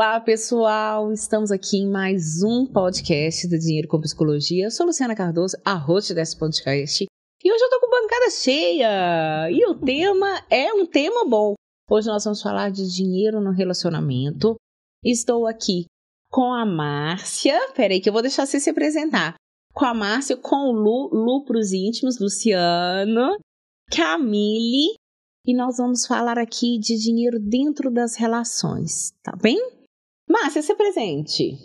Olá, pessoal! Estamos aqui em mais um podcast do Dinheiro com Psicologia. Eu sou Luciana Cardoso, a host desse podcast. E hoje eu tô com bancada cheia. E o tema é um tema bom. Hoje nós vamos falar de dinheiro no relacionamento. Estou aqui com a Márcia. Peraí que eu vou deixar você se apresentar. Com a Márcia, com o Lu pros íntimos, Luciano, Camille. E nós vamos falar aqui de dinheiro dentro das relações, tá bem? Márcia, se apresente.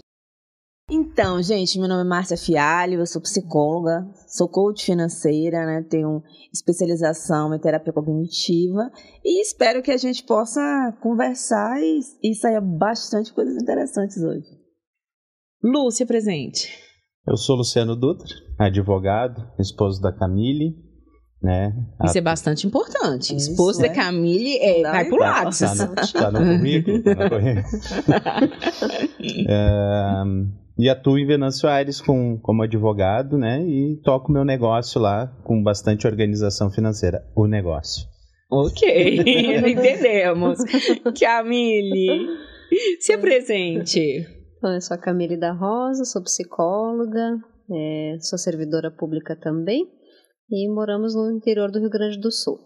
Então, gente, meu nome é Márcia Fialho, eu sou psicóloga, sou coach financeira, né? Tenho especialização em terapia cognitiva e espero que a gente possa conversar e saia bastante coisas interessantes hoje. Lu, se apresente. Eu sou Luciano Dutra, advogado, esposo da Camille. Né? Isso é bastante importante. Esposo da Camille vai pro Lattes. Tá no currículo. E atuo em Venâncio Aires como advogado, né? E toco meu negócio lá com bastante organização financeira. O negócio. Ok, entendemos. Camille, se apresente. Eu sou a Camille da Rosa, sou psicóloga, sou servidora pública também. E moramos no interior do Rio Grande do Sul.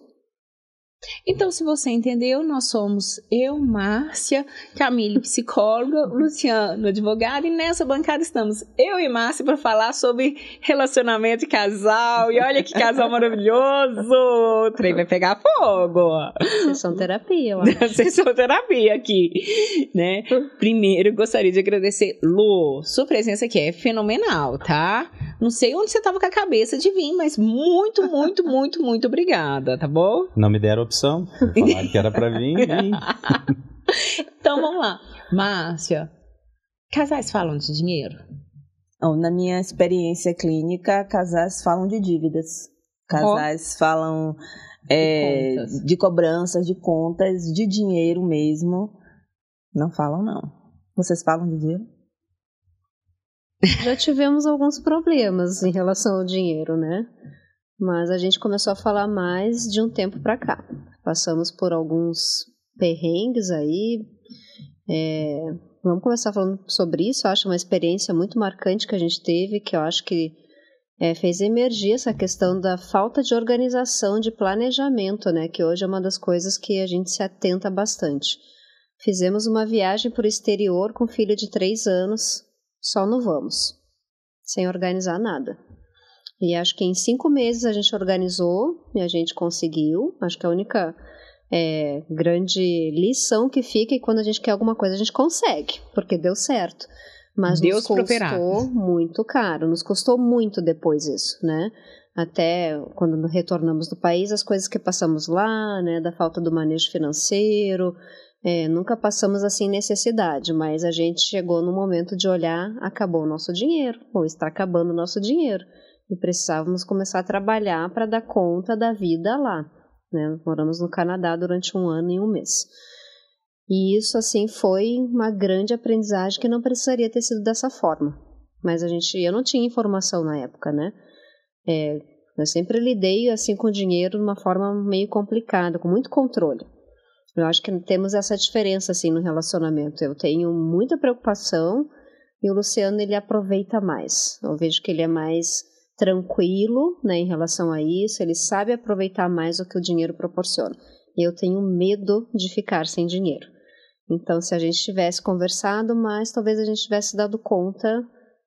Então, se você entendeu, nós somos eu, Márcia, Camille, psicóloga, Luciano, advogado, e nessa bancada estamos eu e Márcia para falar sobre relacionamento e casal. E olha que casal maravilhoso! O trem vai pegar fogo! Sessão terapia, eu acho. Sessão terapia aqui, né? Primeiro, gostaria de agradecer, Lu, sua presença aqui é fenomenal, tá? Não sei onde você estava com a cabeça de vir, mas muito, muito, muito, muito obrigada, tá bom? Não me deram opção, falaram que era pra vir. Então vamos lá. Márcia, casais falam de dinheiro? Na minha experiência clínica, casais falam de dívidas. Casais falam de cobranças, de contas, de dinheiro mesmo. Não falam, não. Vocês falam de dinheiro? Já tivemos alguns problemas em relação ao dinheiro, né? Mas a gente começou a falar mais de um tempo para cá. Passamos por alguns perrengues aí. Vamos começar falando sobre isso. Eu acho uma experiência muito marcante que a gente teve, que eu acho que fez emergir essa questão da falta de organização, de planejamento, né? Que hoje é uma das coisas que a gente se atenta bastante. Fizemos uma viagem para o exterior com filho de 3 anos, só no vamos, sem organizar nada. E acho que em 5 meses a gente organizou e a gente conseguiu. Acho que a única grande lição que fica é que quando a gente quer alguma coisa a gente consegue, porque deu certo. Mas Deus nos custou muito caro, nos custou muito depois isso, né? Até quando retornamos do país, as coisas que passamos lá, né, da falta do manejo financeiro, nunca passamos assim necessidade, mas a gente chegou no momento de olhar, acabou o nosso dinheiro, ou está acabando o nosso dinheiro. E precisávamos começar a trabalhar para dar conta da vida lá, né? Moramos no Canadá durante 1 ano e 1 mês. E isso, assim, foi uma grande aprendizagem que não precisaria ter sido dessa forma. Mas eu não tinha informação na época, né? Eu sempre lidei, assim, com o dinheiro de uma forma meio complicada, com muito controle. Eu acho que temos essa diferença, assim, no relacionamento. Eu tenho muita preocupação e o Luciano, ele aproveita mais. Eu vejo que ele é mais tranquilo, né, em relação a isso, ele sabe aproveitar mais o que o dinheiro proporciona. Eu tenho medo de ficar sem dinheiro. Então, se a gente tivesse conversado mais, talvez a gente tivesse dado conta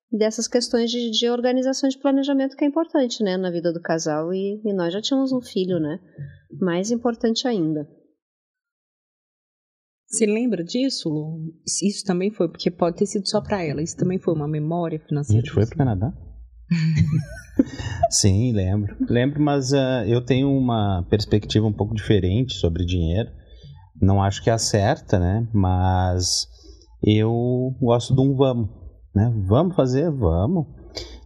dessas questões de organização de planejamento que é importante, né, na vida do casal, e nós já tínhamos um filho, né, mais importante ainda. Você lembra disso, Lu? Isso também foi, porque pode ter sido só para ela, isso também foi uma memória financeira? A gente foi pro Canadá? Sim, lembro, mas eu tenho uma perspectiva um pouco diferente sobre dinheiro. Não acho que é a certa, né? Mas eu gosto de um vamos, né? Vamos fazer, vamos.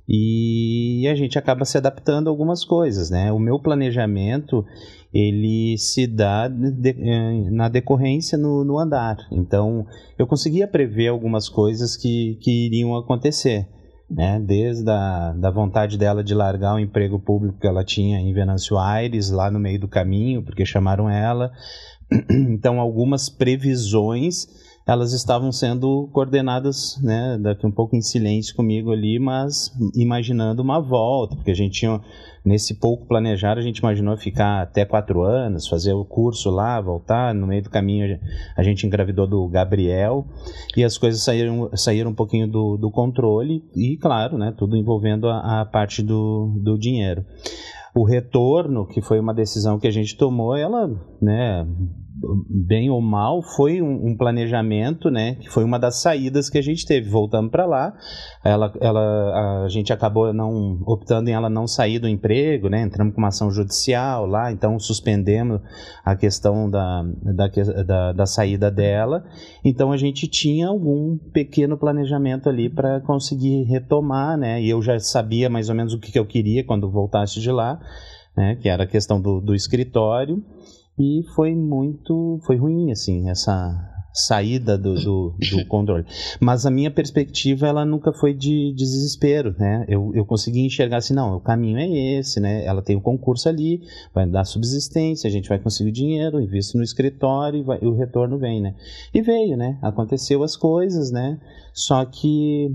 E a gente acaba se adaptando a algumas coisas, né? O meu planejamento, ele se dá na decorrência no andar. Então, eu conseguia prever algumas coisas que iriam acontecer. Né, desde da vontade dela de largar o emprego público que ela tinha em Venâncio Aires, lá no meio do caminho, porque chamaram ela. Então, algumas previsões elas estavam sendo coordenadas, né, daqui um pouco em silêncio comigo ali, mas imaginando uma volta, porque a gente tinha, nesse pouco planejar, a gente imaginou ficar até 4 anos, fazer o curso lá, voltar, no meio do caminho a gente engravidou do Gabriel, e as coisas saíram um pouquinho do controle, e claro, né, tudo envolvendo a parte do dinheiro. O retorno, que foi uma decisão que a gente tomou, ela, né, bem ou mal, foi um planejamento, né, que foi uma das saídas que a gente teve. Voltando para lá, a gente acabou optando em ela não sair do emprego, né, entramos com uma ação judicial lá, então suspendemos a questão da saída dela. Então a gente tinha algum pequeno planejamento ali para conseguir retomar, né, e eu já sabia mais ou menos o que eu queria quando voltasse de lá, né, que era a questão do escritório. E foi ruim, assim, essa saída do controle. Mas a minha perspectiva, ela nunca foi de desespero, né? Eu consegui enxergar assim, não, o caminho é esse, né? Ela tem um concurso ali, vai dar subsistência, a gente vai conseguir dinheiro, invisto no escritório e o retorno vem, né? E veio, né? Aconteceu as coisas, né? Só que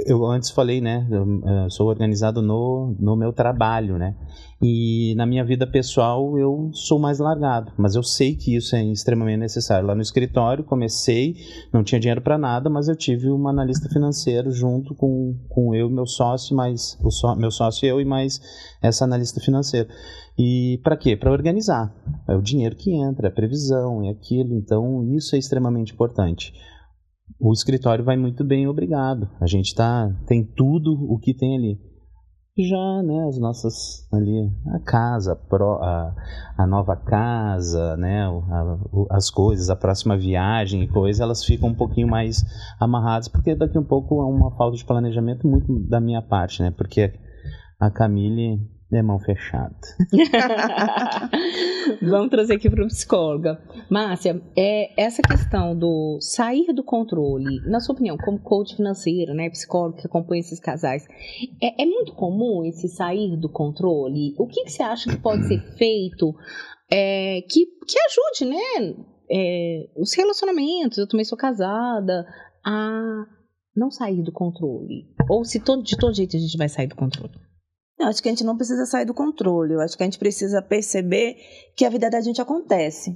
eu antes falei, né, eu sou organizado no meu trabalho, né, e na minha vida pessoal eu sou mais largado, mas eu sei que isso é extremamente necessário. Lá no escritório comecei, não tinha dinheiro para nada, mas eu tive um analista financeiro junto com eu e meu sócio, meu sócio e eu e mais essa analista financeira. E para quê? Para organizar. É o dinheiro que entra, é previsão, é aquilo, então isso é extremamente importante. O escritório vai muito bem, obrigado. A gente tem tudo o que tem ali. Já, né, as nossas ali, a casa, a nova casa, né, as coisas, a próxima viagem e coisa, elas ficam um pouquinho mais amarradas, porque daqui um pouco é uma falta de planejamento muito da minha parte, né, porque a Camille é mão fechada. Vamos trazer aqui para o psicóloga. Márcia, essa questão do sair do controle, na sua opinião, como coach financeira, né, psicóloga que acompanha esses casais, é muito comum esse sair do controle? O que você acha que pode ser feito que ajude, né, os relacionamentos? Eu também sou casada, a não sair do controle. Ou se de todo jeito a gente vai sair do controle? Eu acho que a gente não precisa sair do controle. Eu acho que a gente precisa perceber que a vida da gente acontece,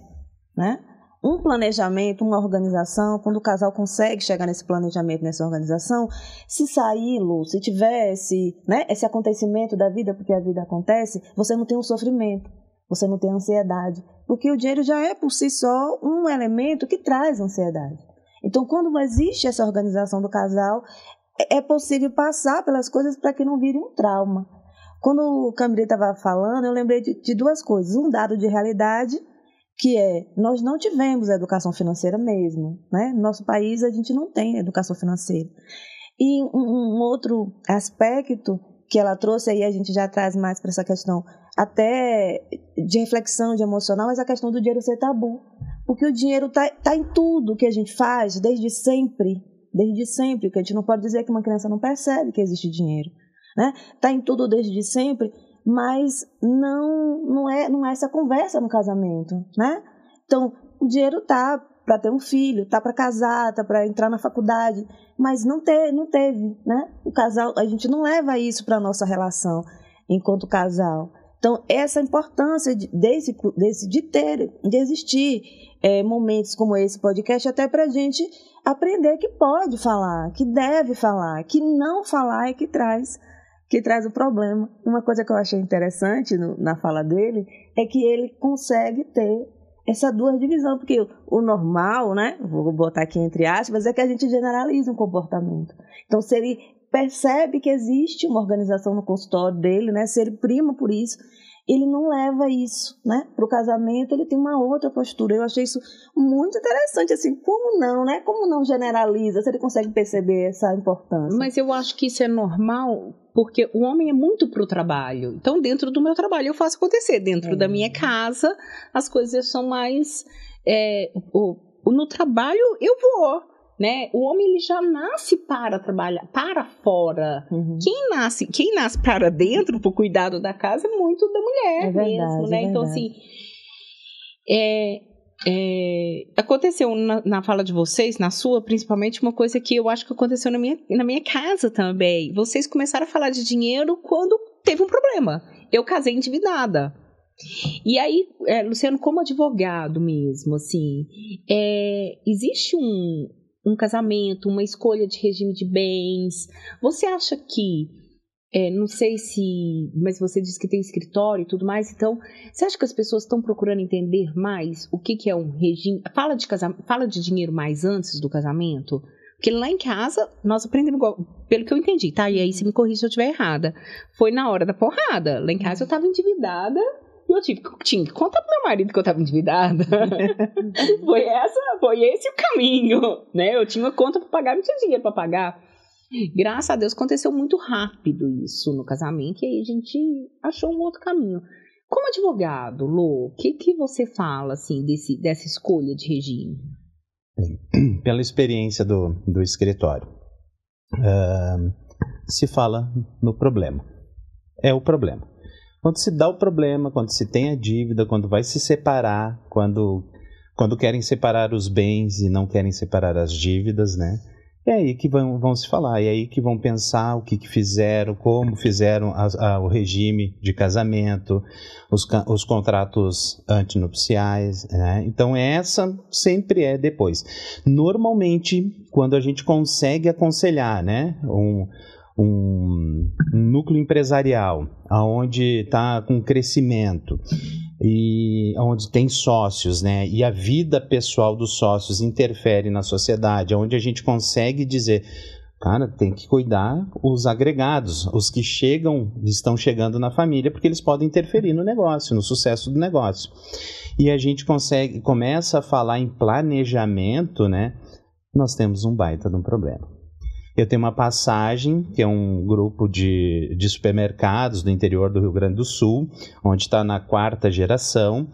né? Um planejamento, uma organização, quando o casal consegue chegar nesse planejamento, nessa organização, se sair, Lu, se tivesse, né, esse acontecimento da vida, porque a vida acontece, você não tem um sofrimento, você não tem ansiedade, porque o dinheiro já é por si só um elemento que traz ansiedade. Então, quando existe essa organização do casal, é possível passar pelas coisas para que não vire um trauma. Quando o Camille estava falando, eu lembrei de duas coisas. Um dado de realidade, que nós não tivemos educação financeira mesmo, né? No nosso país, a gente não tem educação financeira. E um outro aspecto que ela trouxe, aí a gente já traz mais para essa questão até de reflexão, de emocional, mas a questão do dinheiro ser tabu. Porque o dinheiro tá em tudo que a gente faz, desde sempre, que a gente não pode dizer que uma criança não percebe que existe dinheiro. Né? Tá em tudo desde sempre, mas não é essa conversa no casamento, né? Então, o dinheiro tá para ter um filho, tá para casar, tá para entrar na faculdade, mas não teve, né? O casal, a gente não leva isso para nossa relação enquanto casal. Então, essa importância de existir momentos como esse podcast, até para a gente aprender que pode falar, que deve falar, que não falar é que traz o problema. Uma coisa que eu achei interessante na fala dele é que ele consegue ter essa duas divisões, porque o normal, né, vou botar aqui entre aspas, é que a gente generaliza um comportamento. Então, se ele percebe que existe uma organização no consultório dele, né, se ele prima por isso, ele não leva isso, né, para o casamento, ele tem uma outra postura. Eu achei isso muito interessante, assim, como não, né, como não generaliza, se ele consegue perceber essa importância. Mas eu acho que isso é normal, porque o homem é muito pro trabalho. Então, dentro do meu trabalho, eu faço acontecer. Dentro da minha casa, as coisas são mais... no trabalho, eu vou, né? O homem, ele já nasce para trabalhar, para fora. Uhum. Quem nasce para dentro, pro cuidado da casa, é muito da mulher mesmo, né? Então, assim... Aconteceu na fala de vocês, na sua principalmente, uma coisa que eu acho que aconteceu na minha casa também. Vocês começaram a falar de dinheiro quando teve um problema. Eu casei endividada. E aí, Luciano, como advogado mesmo, assim, existe um casamento, uma escolha de regime de bens. Você acha que, não sei se, mas você disse que tem escritório e tudo mais, então, você acha que as pessoas estão procurando entender mais o que é um regime? Fala de dinheiro mais antes do casamento? Porque lá em casa, nós aprendemos, pelo que eu entendi, tá? E aí, se me corrija se eu estiver errada. Foi na hora da porrada. Lá em casa eu estava endividada. E eu tinha que contar pro meu marido que eu estava endividada. Foi esse o caminho, né? Eu tinha conta para pagar, não tinha dinheiro para pagar. Graças a Deus aconteceu muito rápido isso no casamento, e aí a gente achou um outro caminho. Como advogado, Lô, o que você fala assim dessa escolha de regime? Pela experiência do escritório, se fala no problema. É o problema. Quando se dá o problema, quando se tem a dívida, quando vai se separar, quando querem separar os bens e não querem separar as dívidas, né? É aí que vão se falar, é aí que vão pensar o que fizeram, como fizeram o regime de casamento, os contratos antinupciais, né? Então essa sempre é depois. Normalmente, quando a gente consegue aconselhar, né, um núcleo empresarial, onde está com crescimento e onde tem sócios, né, e a vida pessoal dos sócios interfere na sociedade, onde a gente consegue dizer, cara, tem que cuidar os agregados, os que estão chegando na família, porque eles podem interferir no negócio, no sucesso do negócio. E a gente começa a falar em planejamento, né, nós temos um baita de um problema. Eu tenho uma passagem, que é um grupo de supermercados do interior do Rio Grande do Sul, onde está na 4ª geração,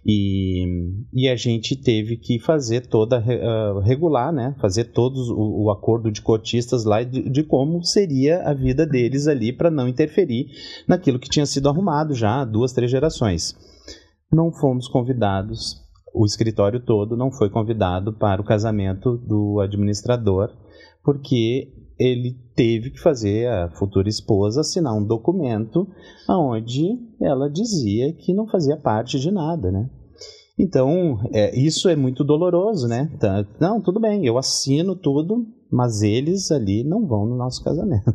e a gente teve que fazer regular, né? Fazer todos o acordo de cotistas lá de como seria a vida deles ali para não interferir naquilo que tinha sido arrumado já há 2, 3 gerações. Não fomos convidados, o escritório todo não foi convidado para o casamento do administrador, porque ele teve que fazer a futura esposa assinar um documento onde ela dizia que não fazia parte de nada, né? Então, isso é muito doloroso, né? Não, tudo bem, eu assino tudo, mas eles ali não vão no nosso casamento.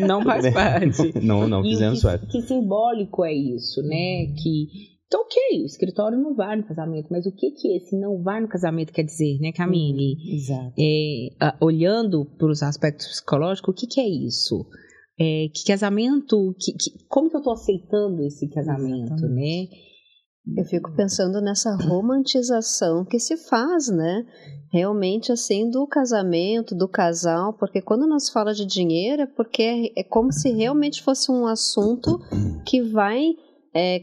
Não faz parte. Não fizemos parte. Que simbólico é isso, né? Então, ok, o escritório não vai no casamento, mas o que esse não vai no casamento quer dizer, né, Camille? Exato. Olhando para os aspectos psicológicos, o que é isso? Que casamento, como que eu estou aceitando esse casamento, Exatamente. né? Eu fico pensando nessa romantização que se faz, né? Realmente, assim, do casamento, do casal, porque quando nós fala de dinheiro é porque é como se realmente fosse um assunto que vai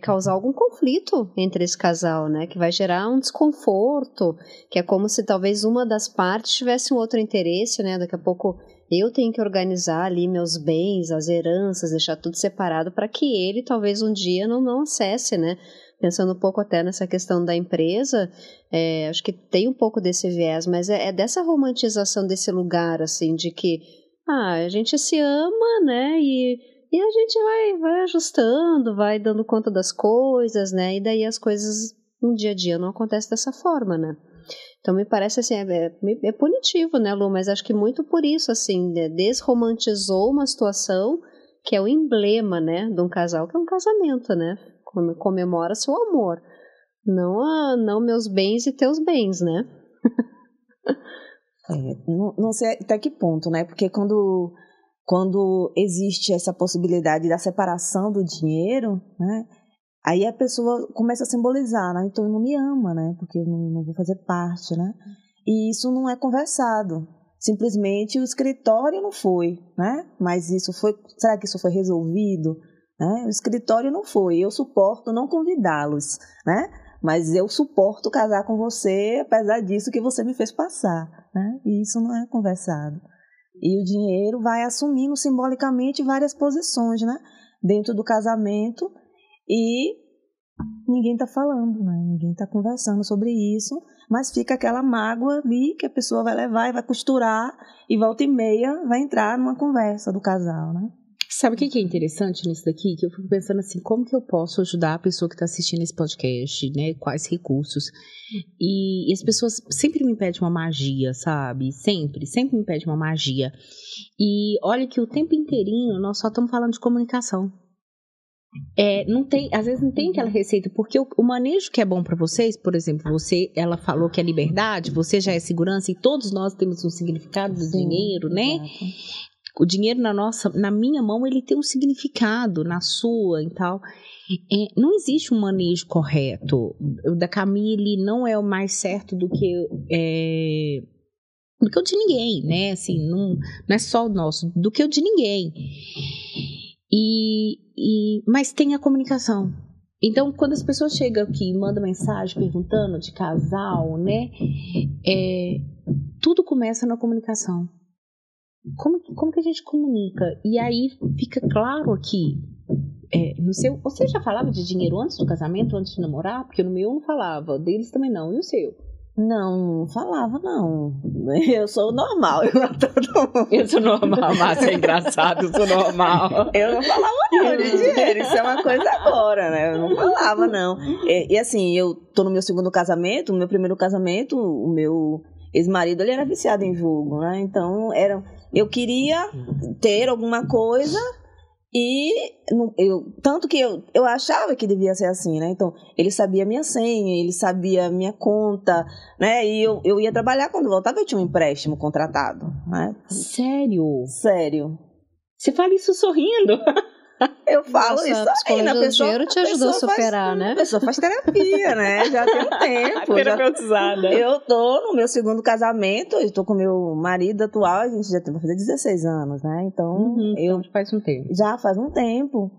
causar algum conflito entre esse casal, né? Que vai gerar um desconforto, que é como se talvez uma das partes tivesse um outro interesse, né? Daqui a pouco eu tenho que organizar ali meus bens, as heranças, deixar tudo separado para que ele talvez um dia não acesse, né? Pensando um pouco até nessa questão da empresa, acho que tem um pouco desse viés, mas é dessa romantização desse lugar, assim, de que a gente se ama, né? E a gente vai ajustando, vai dando conta das coisas, né? E daí as coisas no dia a dia não acontecem dessa forma, né? Então me parece assim, é punitivo, né, Lu? Mas acho que muito por isso, assim, desromantizou uma situação que é o emblema, né, de um casal, que é um casamento, né? Comemora seu amor. Não meus bens e teus bens, né? Não sei até que ponto, né? Porque quando existe essa possibilidade da separação do dinheiro, né? Aí a pessoa começa a simbolizar, né? Então não me ama, né? Porque eu não vou fazer parte, né? E isso não é conversado. Simplesmente o escritório não foi, né? Mas será que isso foi resolvido? Né? O escritório não foi. Eu suporto não convidá-los, né? Mas eu suporto casar com você, apesar disso que você me fez passar, né? E isso não é conversado. E o dinheiro vai assumindo simbolicamente várias posições, né? Dentro do casamento, e ninguém está falando, né? Ninguém está conversando sobre isso, mas fica aquela mágoa ali que a pessoa vai levar e vai costurar e volta e meia vai entrar numa conversa do casal, né? Sabe o que é interessante nisso daqui? Que eu fico pensando assim, como que eu posso ajudar a pessoa que está assistindo esse podcast, né? Quais recursos? E as pessoas sempre me pedem uma magia, sabe? Sempre me pedem uma magia. E olha que o tempo inteirinho nós só estamos falando de comunicação. Às vezes não tem aquela receita, porque o manejo que é bom para vocês, por exemplo, ela falou que é liberdade, você já é segurança e todos nós temos um significado do dinheiro, né? Exato. O dinheiro na minha mão, ele tem um significado, na sua e tal. Não existe um manejo correto. O da Camille não é o mais certo do que o de ninguém, né? Assim, não é só o nosso, do que o de ninguém. Mas tem a comunicação. Então, quando as pessoas chegam aqui e mandam mensagem perguntando de casal, né? Tudo começa na comunicação. Como que a gente comunica? E aí fica claro aqui, você já falava de dinheiro antes do casamento, antes de namorar? Porque no meu eu não falava, deles também não, e o seu? Não falava, não. Eu sou normal, Eu sou normal, Márcia, é engraçado, eu sou normal. Eu não falava não de dinheiro, isso é uma coisa agora, né? Eu não falava, não. E assim, eu tô no meu segundo casamento, no meu primeiro casamento, o meu ex-marido, ele era viciado em jogo, né? Então, eu queria ter alguma coisa tanto que eu achava que devia ser assim, né? Então, ele sabia minha senha, ele sabia minha conta, né? E eu ia trabalhar, quando voltava eu tinha um empréstimo contratado, né? Sério? Sério. Você fala isso sorrindo? Eu falo Nossa, isso aí, na pessoa. O dinheiro te ajudou a superar, né? A pessoa faz terapia, né? Já tem um tempo. Terapeutizada. Eu tô no meu segundo casamento, eu tô com meu marido atual, a gente já vai fazer 16 anos, né? Então, então faz um tempo. Já faz um tempo.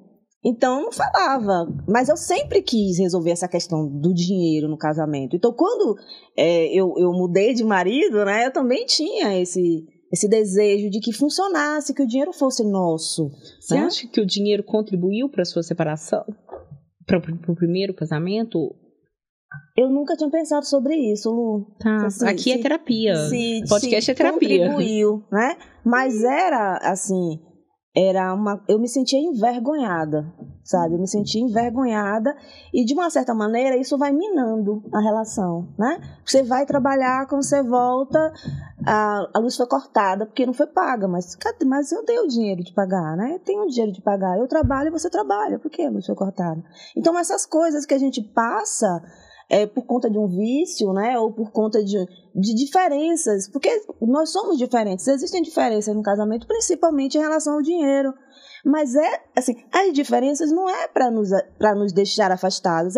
Então, não falava. Mas eu sempre quis resolver essa questão do dinheiro no casamento. Então, quando eu mudei de marido, né? Eu também tinha esse desejo de que funcionasse, que o dinheiro fosse nosso. Você acha que o dinheiro contribuiu para a sua separação? Para o primeiro casamento? Eu nunca tinha pensado sobre isso, Lu. Tá, aqui é terapia. Podcast é terapia. Contribuiu, né? Mas era assim, eu me sentia envergonhada, sabe? Eu me sentia envergonhada e, de uma certa maneira, isso vai minando a relação, né? Você vai trabalhar, quando você volta, a luz foi cortada porque não foi paga, mas eu dei o dinheiro de pagar, né? Eu tenho o dinheiro de pagar, eu trabalho e você trabalha, por que a luz foi cortada? Então, essas coisas que a gente passa por conta de um vício, né? Ou por conta de diferenças, porque nós somos diferentes, existem diferenças no casamento, principalmente em relação ao dinheiro, mas assim, as diferenças não é para nos deixar afastados,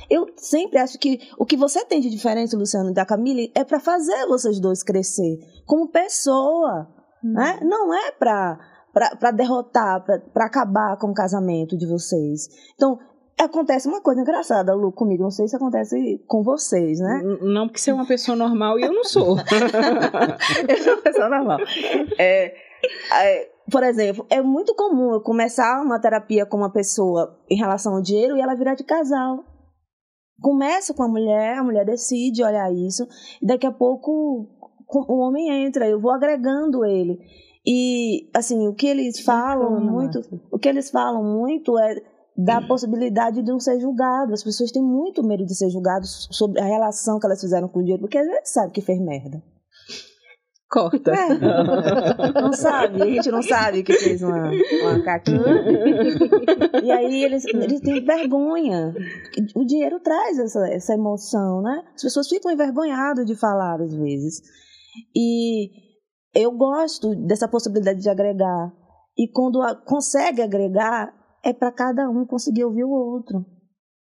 eu sempre acho que o que você tem de diferente, Luciano, da Camille, é para fazer vocês dois crescer como pessoa, né? Não é para derrotar, para acabar com o casamento de vocês. Então, acontece uma coisa engraçada, Lu, comigo. Não sei se acontece com vocês, né? Não, porque você é uma pessoa normal e eu não sou. Eu sou uma pessoa normal. Por exemplo, é muito comum eu começar uma terapia com uma pessoa em relação ao dinheiro e ela virar de casal. Começa com a mulher decide olhar isso, e daqui a pouco o homem entra, eu vou agregando ele. E, assim, o que eles falam muito é da possibilidade de não ser julgado. As pessoas têm muito medo de ser julgadas sobre a relação que elas fizeram com o dinheiro, porque a gente sabe que fez merda. Corta. Não sabe, a gente não sabe que fez uma caquinha. E aí eles têm vergonha. O dinheiro traz essa emoção, né? As pessoas ficam envergonhadas de falar às vezes. E eu gosto dessa possibilidade de agregar. E quando consegue agregar, é para cada um conseguir ouvir o outro.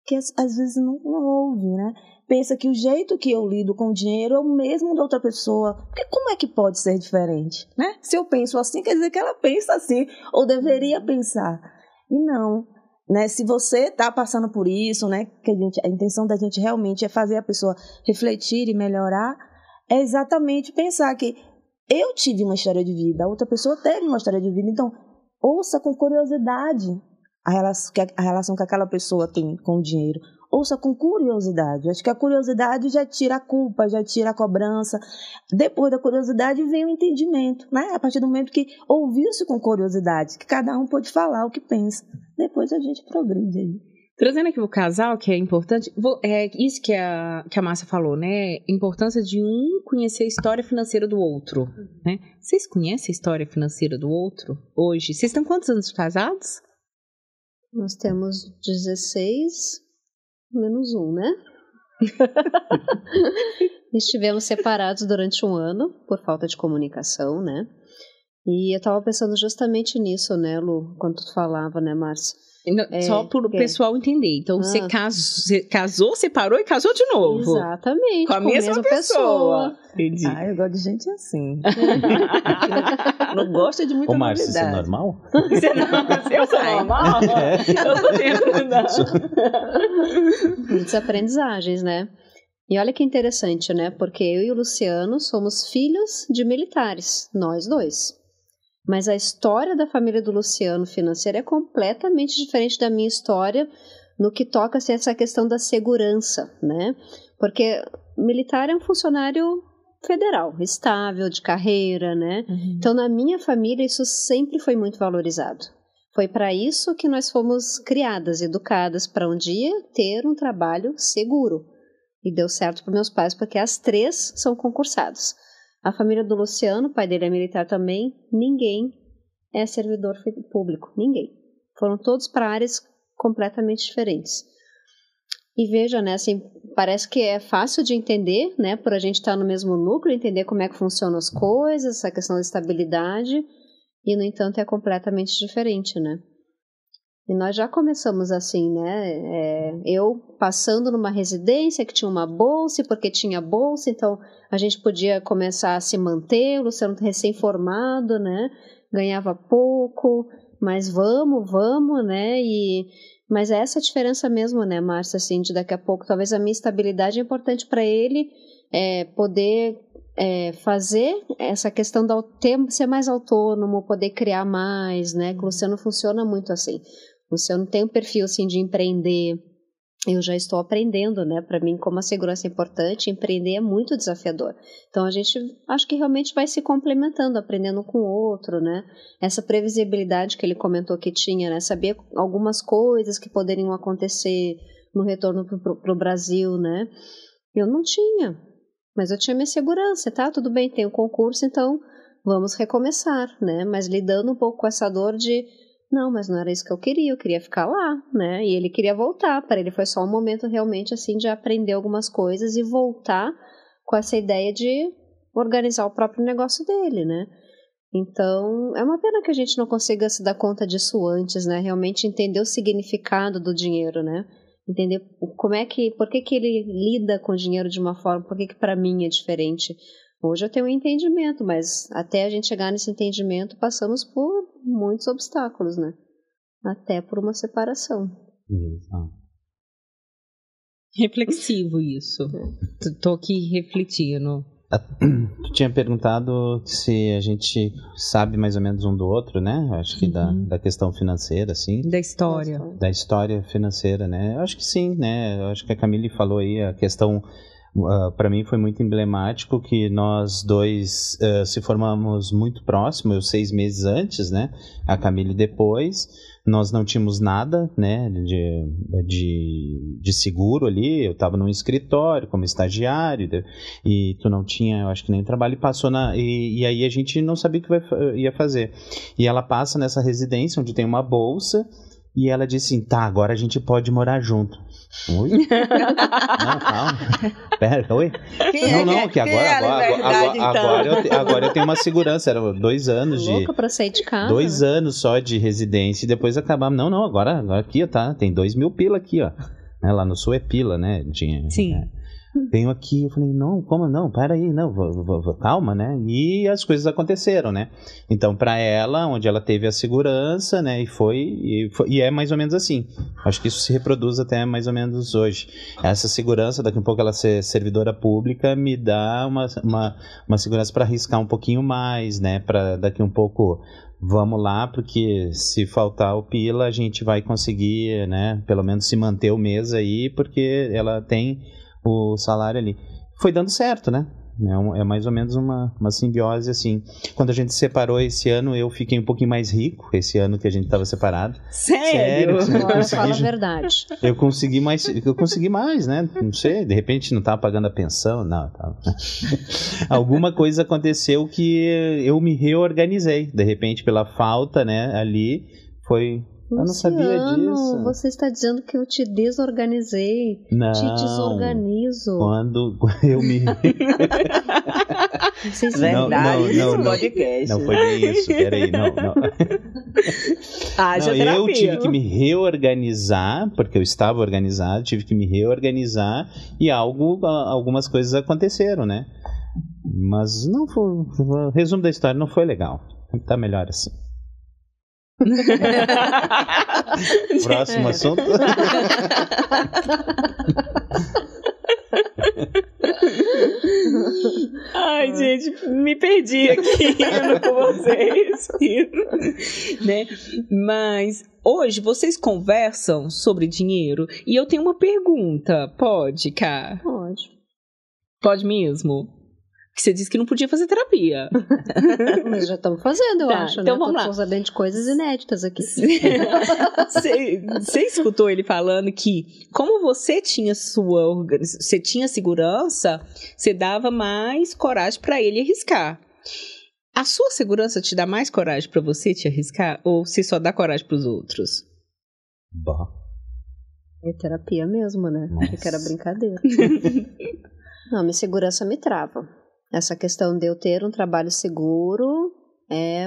Que às vezes não ouve, né? Pensa que o jeito que eu lido com o dinheiro é o mesmo da outra pessoa. Porque como é que pode ser diferente, né? Se eu penso assim, quer dizer que ela pensa assim, ou deveria pensar. E não, né? Se você está passando por isso, né? Que a intenção da gente realmente é fazer a pessoa refletir e melhorar, é exatamente pensar que eu tive uma história de vida, a outra pessoa teve uma história de vida, então ouça com curiosidade a relação que aquela pessoa tem com o dinheiro. ouça com curiosidade. Acho que a curiosidade já tira a culpa, já tira a cobrança. Depois da curiosidade vem o entendimento, né? A partir do momento que ouviu-se com curiosidade, que cada um pode falar o que pensa. Depois a gente progride aí. Trazendo aqui o casal, que é importante, é isso que a Márcia falou, né? A importância de um conhecer a história financeira do outro, né? Vocês conhecem a história financeira do outro hoje? Vocês estão quantos anos de casados? Nós temos 16 menos 1, né? Estivemos separados durante 1 ano por falta de comunicação, né? E eu estava pensando justamente nisso, né, Lu? Quando tu falava, né, Márcia? Só para o pessoal entender. Então, você casou, separou e casou de novo. Exatamente. Com a mesma pessoa. Entendi. Eu gosto de gente assim. Não gosta de muita novidade. Márcia, isso é normal? Eu sou normal? Muitas aprendizagens, né? E olha que interessante, né? Porque eu e o Luciano somos filhos de militares, nós dois. Mas a história da família do Luciano financeira é completamente diferente da minha história no que toca a essa questão da segurança, né? Porque militar é um funcionário federal, estável, de carreira, né? Então, na minha família, isso sempre foi muito valorizado. Foi para isso que nós fomos criadas, educadas, para um dia ter um trabalho seguro. E deu certo para meus pais, porque as 3 são concursados. A família do Luciano, o pai dele é militar também, ninguém é servidor público, ninguém. Foram todos para áreas completamente diferentes. E veja, né, assim, parece que é fácil de entender, né, por a gente estar no mesmo núcleo, entender como é que funcionam as coisas, essa questão da estabilidade, e, no entanto, é completamente diferente, né. E nós já começamos assim, né, eu passando numa residência que tinha uma bolsa, e porque tinha bolsa, então a gente podia começar a se manter, o Luciano recém-formado, né, ganhava pouco, mas vamos, né, mas é essa diferença mesmo, né, Márcia, assim, de daqui a pouco, talvez a minha estabilidade é importante para ele, poder fazer essa questão ser mais autônomo, poder criar mais, né, que o Luciano funciona muito assim. O Luciano tem um perfil, assim, de empreender. Eu já estou aprendendo, né? Para mim, como a segurança é importante, empreender é muito desafiador. Então, a gente, acho que realmente vai se complementando, aprendendo com o outro, né? Essa previsibilidade que ele comentou que tinha, né? Saber algumas coisas que poderiam acontecer no retorno para o Brasil, né? Eu não tinha, mas eu tinha minha segurança, tá? Tudo bem, tem um concurso, então vamos recomeçar, né? Mas lidando um pouco com essa dor de... Não, mas não era isso que eu queria ficar lá, né? E ele queria voltar, para ele foi só um momento realmente assim de aprender algumas coisas e voltar com essa ideia de organizar o próprio negócio dele, né? Então, é uma pena que a gente não consiga se dar conta disso antes, né? Realmente entender o significado do dinheiro, né? Entender por que ele lida com o dinheiro de uma forma, por que para mim é diferente. Hoje eu tenho um entendimento, mas até a gente chegar nesse entendimento, passamos por muitos obstáculos, né? Até por uma separação. Reflexivo isso. Tô aqui refletindo. Tu tinha perguntado se a gente sabe mais ou menos um do outro, né? Acho que da questão financeira, assim. Da história. Da história financeira, né? Eu acho que sim, né? Eu acho que a Camille falou aí a questão... para mim foi muito emblemático que nós dois se formamos muito próximo, eu 6 meses antes, né? A Camille depois. Nós não tínhamos nada, né, de seguro ali. Eu estava num escritório como estagiário e tu não tinha, eu acho que nem trabalho, e passou e aí a gente não sabia o que ia fazer. E ela passa nessa residência onde tem uma bolsa e ela disse assim, tá, agora a gente pode morar junto. Oi? Não, calma. Pera, oi? Que agora eu tenho uma segurança. Era 2 anos de... Louca pra sair de casa. 2 anos só de residência e depois acabamos. Não, agora aqui, tá? Tem 2.000 pila aqui, ó. Lá no sul é pila, né? Sim. tenho aqui. Eu falei, não, como não? Peraí, não, calma, né? E as coisas aconteceram, né? Então, para ela, onde ela teve a segurança, né? E é mais ou menos assim. Acho que isso se reproduz até mais ou menos hoje. Essa segurança, daqui a um pouco ela ser servidora pública, me dá uma segurança para arriscar um pouquinho mais, né? Para daqui um pouco... Vamos lá, porque se faltar o pila, a gente vai conseguir, né, pelo menos se manter o mês aí, porque ela tem o salário ali. Foi dando certo, né? É mais ou menos uma simbiose, assim. Quando a gente se separou esse ano, eu fiquei um pouquinho mais rico, esse ano que a gente estava separado. Sério? Agora fala a verdade. Eu consegui mais, né? Não sei, de repente não estava pagando a pensão, não. Tava. Alguma coisa aconteceu que eu me reorganizei, de repente pela falta, né, ali, foi... Eu não sabia disso. Você está dizendo que eu te desorganizei. Não. Te desorganizo. Quando eu me... Verdade, não, podcast. Não foi bem isso, peraí, não. Haja terapia. Eu tive que me reorganizar, porque eu estava organizado, tive que me reorganizar e algumas coisas aconteceram, né? Mas não foi... O resumo da história não foi legal. Tá melhor assim. Próximo assunto. Ai, gente, me perdi aqui com vocês, né? Mas hoje vocês conversam sobre dinheiro e eu tenho uma pergunta. Pode, Cá? Pode. Pode mesmo? Que você disse que não podia fazer terapia. Mas já estamos fazendo, eu acho, então né? vamos lá. Estamos sabendo de coisas inéditas aqui. Você escutou ele falando que como você tinha segurança, você dava mais coragem para ele arriscar. A sua segurança te dá mais coragem para você te arriscar ou você só dá coragem para os outros? Bah. É terapia mesmo, né? Nossa. Porque era brincadeira. Não, minha segurança me trava. Essa questão de eu ter um trabalho seguro é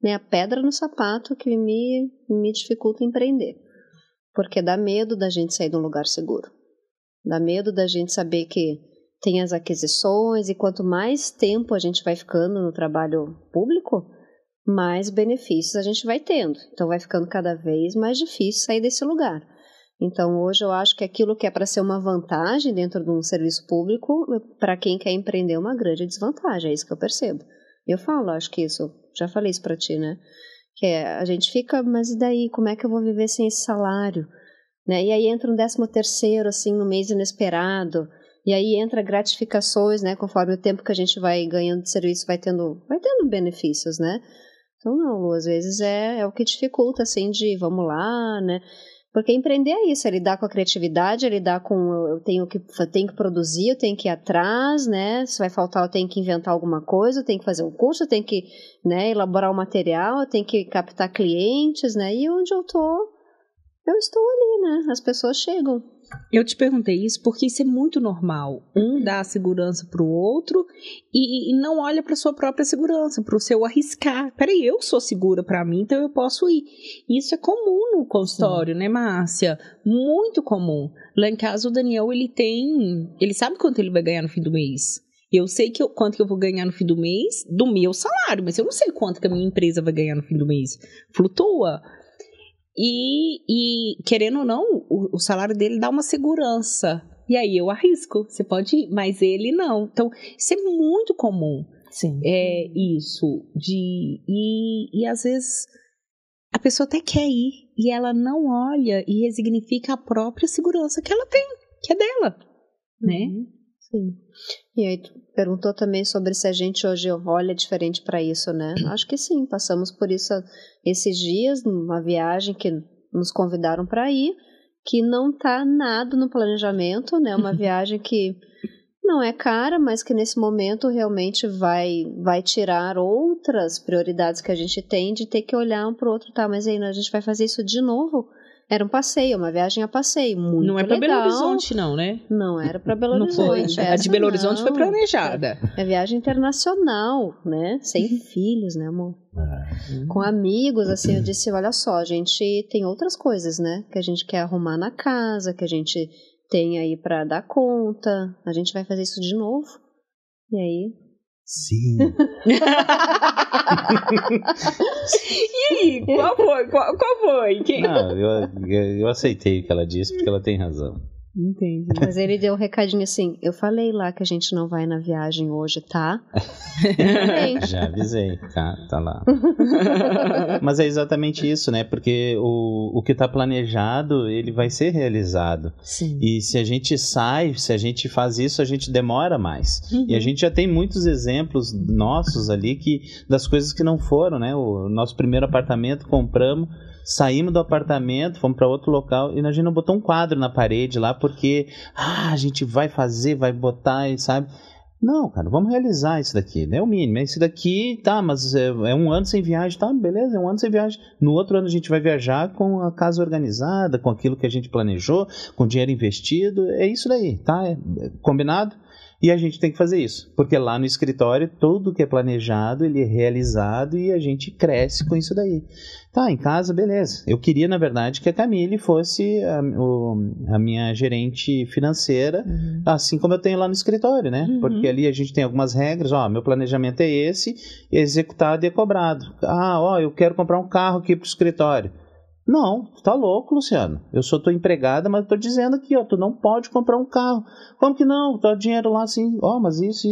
minha pedra no sapato que me dificulta empreender. Porque dá medo da gente sair de um lugar seguro. Dá medo da gente saber que tem as aquisições e quanto mais tempo a gente vai ficando no trabalho público, mais benefícios a gente vai tendo. Então vai ficando cada vez mais difícil sair desse lugar. Então, hoje eu acho que aquilo que é para ser uma vantagem dentro de um serviço público, para quem quer empreender, é uma grande desvantagem, é isso que eu percebo. Eu falo, acho que isso, já falei isso para ti, né? Que a gente fica, mas e daí, como é que eu vou viver sem esse salário? Né? E aí entra um 13º, assim, no mês inesperado, e aí entra gratificações, né? Conforme o tempo que a gente vai ganhando de serviço, vai tendo benefícios, né? Então, não, Lu, às vezes é o que dificulta, assim, de vamos lá, né? Porque empreender é isso, é lidar com a criatividade, é lidar com eu tenho que produzir, eu tenho que ir atrás, né? Se vai faltar, eu tenho que inventar alguma coisa, eu tenho que fazer um curso, eu tenho que, né, elaborar o material, eu tenho que captar clientes, né? E onde eu estou ali, né? As pessoas chegam. Eu te perguntei isso porque isso é muito normal. Um dá a segurança para o outro e não olha para sua própria segurança, para o seu arriscar. Peraí, eu sou segura para mim, então eu posso ir. Isso é comum no consultório, né, Márcia? Muito comum. Lá em casa o Daniel, ele sabe quanto ele vai ganhar no fim do mês. Eu sei quanto que eu vou ganhar no fim do mês do meu salário, mas eu não sei quanto que a minha empresa vai ganhar no fim do mês. Flutua. E querendo ou não, o salário dele dá uma segurança. E aí eu arrisco, você pode ir, mas ele não. Então, isso é muito comum. Sim. É isso. E às vezes a pessoa até quer ir e ela não olha e resignifica a própria segurança que ela tem, que é dela, né? Sim. E aí tu perguntou também sobre se a gente hoje olha diferente para isso, né? Acho que sim, passamos por isso esses dias, numa viagem que nos convidaram para ir, que não tá nada no planejamento, né? Uma viagem que não é cara, mas que nesse momento realmente vai tirar outras prioridades que a gente tem de ter que olhar um pro outro, tá? Mas aí a gente vai fazer isso de novo? Era um passeio, uma viagem a passeio, muito legal. Não é para Belo Horizonte, não, né? Não era para Belo Horizonte. Não foi. A de Belo Horizonte foi planejada. É viagem internacional, né? Sem filhos, né, amor? Com amigos, assim, eu disse, olha só, a gente tem outras coisas, né? Que a gente quer arrumar na casa, que a gente tem aí para dar conta. A gente vai fazer isso de novo. E aí? Sim. E aí, qual foi? Qual foi? Quem? Não, eu aceitei o que ela disse, porque ela tem razão. Entendi. Mas ele deu um recadinho assim, eu falei lá que a gente não vai na viagem hoje, tá? Já avisei, tá lá. Mas é exatamente isso, né? Porque o que está planejado, ele vai ser realizado. Sim. E se a gente sai, se a gente faz isso, a gente demora mais. E a gente já tem muitos exemplos nossos ali das coisas que não foram, né? O nosso primeiro apartamento compramos, saímos do apartamento, fomos para outro local e a gente não botou um quadro na parede lá porque a gente vai fazer, vai botar, sabe? Não, cara, vamos realizar isso daqui, né? É o mínimo. Esse daqui, tá, mas é um ano sem viagem, tá, beleza, é um ano sem viagem. No outro ano a gente vai viajar com a casa organizada, com aquilo que a gente planejou, com dinheiro investido, é isso daí, tá? É combinado? E a gente tem que fazer isso, porque lá no escritório, tudo que é planejado, ele é realizado e a gente cresce com isso daí. Tá, em casa, beleza. Eu queria, na verdade, que a Camille fosse a minha gerente financeira, assim como eu tenho lá no escritório, né? Porque ali a gente tem algumas regras, meu planejamento é esse, é executado e é cobrado. Eu quero comprar um carro aqui pro escritório. Não, tu tá louco, Luciano. Eu sou tua empregada, mas tô dizendo aqui, tu não pode comprar um carro. Como que não? Tá dinheiro lá assim, mas isso.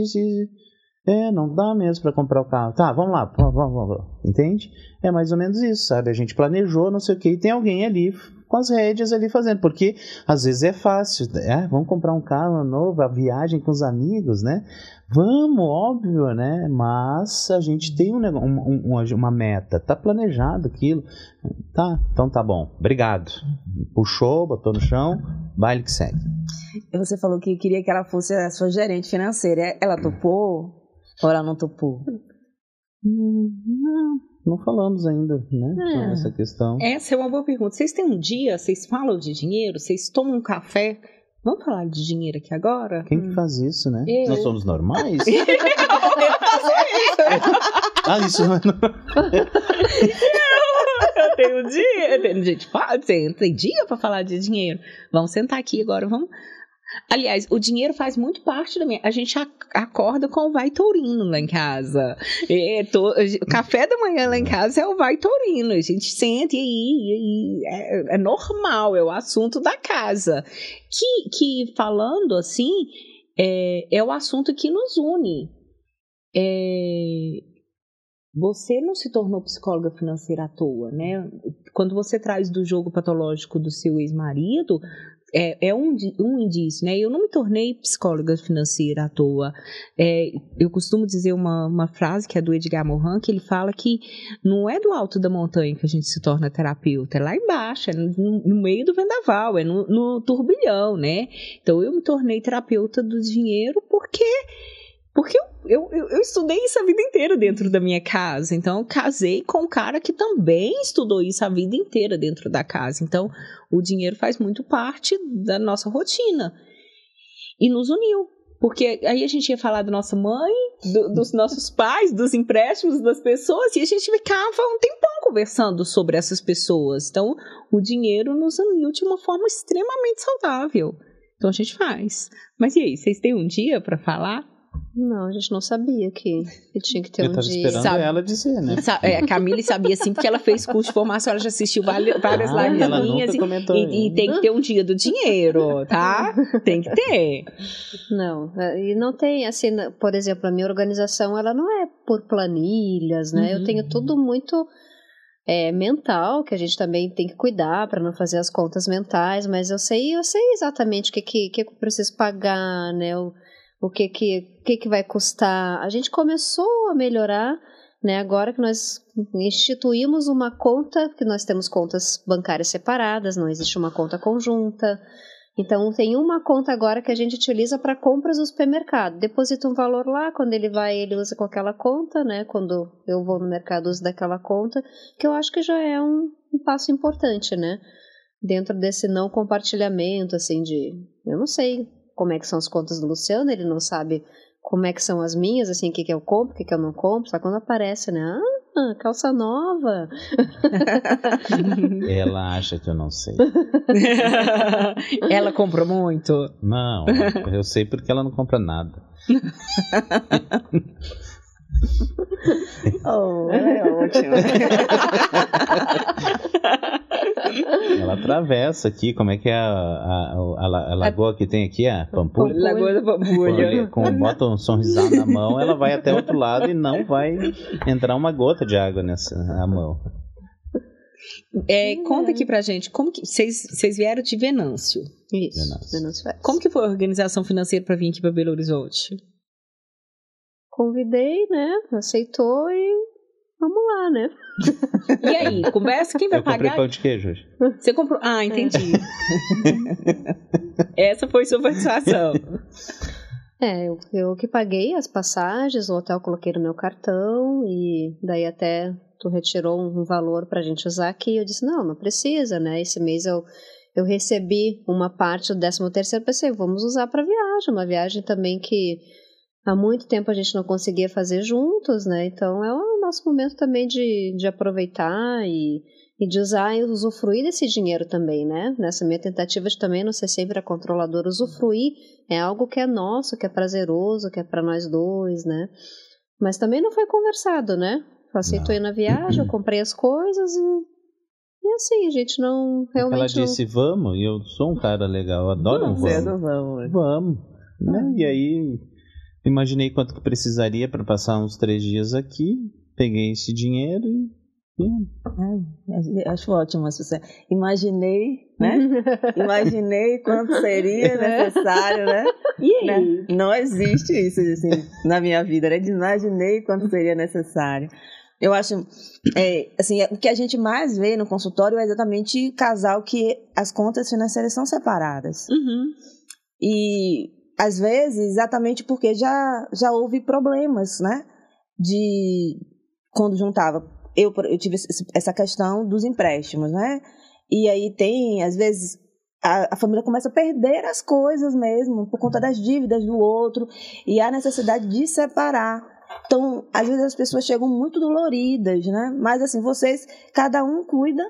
Não dá mesmo pra comprar o carro. Tá, vamos lá, vamos. Entende? É mais ou menos isso, sabe? A gente planejou, não sei o que, e tem alguém ali com as rédeas ali fazendo, porque às vezes é fácil, vamos comprar um carro novo, a viagem com os amigos, né? Vamos, óbvio, né? Mas a gente tem uma meta, tá planejado aquilo, tá? Então tá bom, obrigado. Puxou, botou no chão, baile que segue. E você falou que queria que ela fosse a sua gerente financeira, ela topou ou ela não topou? Não falamos ainda, né, sobre essa questão. Essa é uma boa pergunta. Vocês têm um dia, vocês falam de dinheiro, vocês tomam um café. Vamos falar de dinheiro aqui agora? Quem que faz isso, né? Eu. Nós somos normais? Eu faço isso. Isso não é normal. Eu tenho um dia. Gente, tem dia pra falar de dinheiro. Vamos sentar aqui agora, vamos. Aliás, o dinheiro faz muito parte da minha... A gente acorda com o vai taurino lá em casa. O café da manhã lá em casa é o vai taurino. A gente sente e é normal, é o assunto da casa. Que falando assim, é o assunto que nos une. Você não se tornou psicóloga financeira à toa, né? Quando você traz do jogo patológico do seu ex-marido... É um indício, né? Eu não me tornei psicóloga financeira à toa. Eu costumo dizer uma frase que é do Edgar Morin, que ele fala que não é do alto da montanha que a gente se torna terapeuta, é lá embaixo, é no meio do vendaval, é no turbilhão, né? Então eu me tornei terapeuta do dinheiro porque eu estudei isso a vida inteira dentro da minha casa. Então, eu casei com um cara que também estudou isso a vida inteira dentro da casa. Então, o dinheiro faz muito parte da nossa rotina. E nos uniu. Porque aí a gente ia falar da nossa mãe, dos nossos pais, dos empréstimos das pessoas, e a gente ficava um tempão conversando sobre essas pessoas. Então, o dinheiro nos uniu de uma forma extremamente saudável. Então, a gente faz. Mas e aí, vocês têm um dia para falar? Não, a gente não sabia que tinha que ter um dia. Eu tava esperando ela dizer, né? A Camille sabia sim, porque ela fez curso de formação, ela já assistiu várias lives ela minhas nunca e tem que ter um dia do dinheiro, tá? Tem que ter. Não, e não tem, assim, por exemplo, a minha organização, ela não é por planilhas, né? Eu tenho tudo muito mental, que a gente também tem que cuidar para não fazer as contas mentais, mas eu sei exatamente o que eu preciso pagar, né? O que vai custar. A gente começou a melhorar, né, agora que nós instituímos uma conta, que nós temos contas bancárias separadas, não existe uma conta conjunta. Então, tem uma conta agora que a gente utiliza para compras no supermercado. Deposita um valor lá, quando ele vai, ele usa com aquela conta, né? Quando eu vou no mercado, uso daquela conta, que eu acho que já é um passo importante, né? Dentro desse não compartilhamento, assim, eu não sei como é que são as contas do Luciano, ele não sabe como é que são as minhas, assim, o que eu compro, o que eu não compro, só quando aparece, né? calça nova. Ela acha que eu não sei. Ela comprou muito? Não, eu sei porque ela não compra nada. É ótimo. Ela atravessa aqui, como é que é a lagoa que tem aqui, a Pampulha? Lagoa da Pampulha. Bota um sorrisal na mão, ela vai até o outro lado e não vai entrar uma gota de água na mão. Conta aqui pra gente, como que vocês vieram de Venâncio? Isso, Venâncio. Como que foi a organização financeira para vir aqui para Belo Horizonte? Convidei, né? Aceitou e vamos lá, né? E aí, conversa, quem vai pagar? Eu comprei pão de queijo hoje. Você comprou? Ah, entendi. Essa foi sua participação. Eu que paguei as passagens, o hotel coloquei no meu cartão e daí até tu retirou um valor pra gente usar aqui. Eu disse, não precisa, né? Esse mês eu recebi uma parte do 13º, pensei, vamos usar pra viagem, uma viagem também que há muito tempo a gente não conseguia fazer juntos, né? Então é o nosso momento também de aproveitar e de usar e usufruir desse dinheiro também, né? Nessa minha tentativa de também não ser sempre a controladora, usufruir é algo que é nosso, que é prazeroso, que é para nós dois, né? Mas também não foi conversado, né? Eu aceitou ir na viagem, eu comprei as coisas e assim, a gente não realmente. Ela disse, vamos, e eu sou um cara legal, eu adoro um vamos. Vamos. Né? E aí, imaginei quanto que precisaria para passar uns 3 dias aqui, peguei esse dinheiro e... Acho ótimo, você imaginei, né? Imaginei quanto seria necessário, né? E aí? Né? Não existe isso assim, na minha vida, né? Imaginei quanto seria necessário. Eu acho, assim, o que a gente mais vê no consultório é exatamente casal que as contas financeiras são separadas. Uhum. E, às vezes, exatamente porque já houve problemas, né? Quando juntava. Eu tive essa questão dos empréstimos, né? E aí tem, às vezes, a família começa a perder as coisas mesmo, por conta das dívidas do outro, e há necessidade de separar. Então, às vezes as pessoas chegam muito doloridas, né? Mas, assim, cada um cuida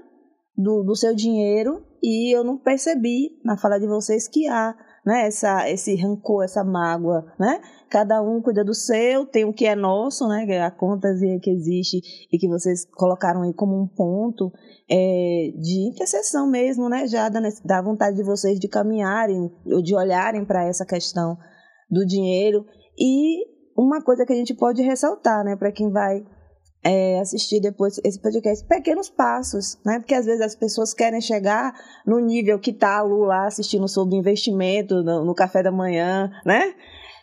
do seu dinheiro, e eu não percebi na fala de vocês que há, né, esse rancor, essa mágoa, né? Cada um cuida do seu, tem o que é nosso, né? A conta que existe e que vocês colocaram aí como um ponto de intercessão mesmo, né? Já da vontade de vocês de caminharem ou de olharem para essa questão do dinheiro. E uma coisa que a gente pode ressaltar, né? Para quem vai assistir depois esse podcast, pequenos passos, né? Porque às vezes as pessoas querem chegar no nível que tá a Lu lá assistindo sobre investimento no café da manhã, né?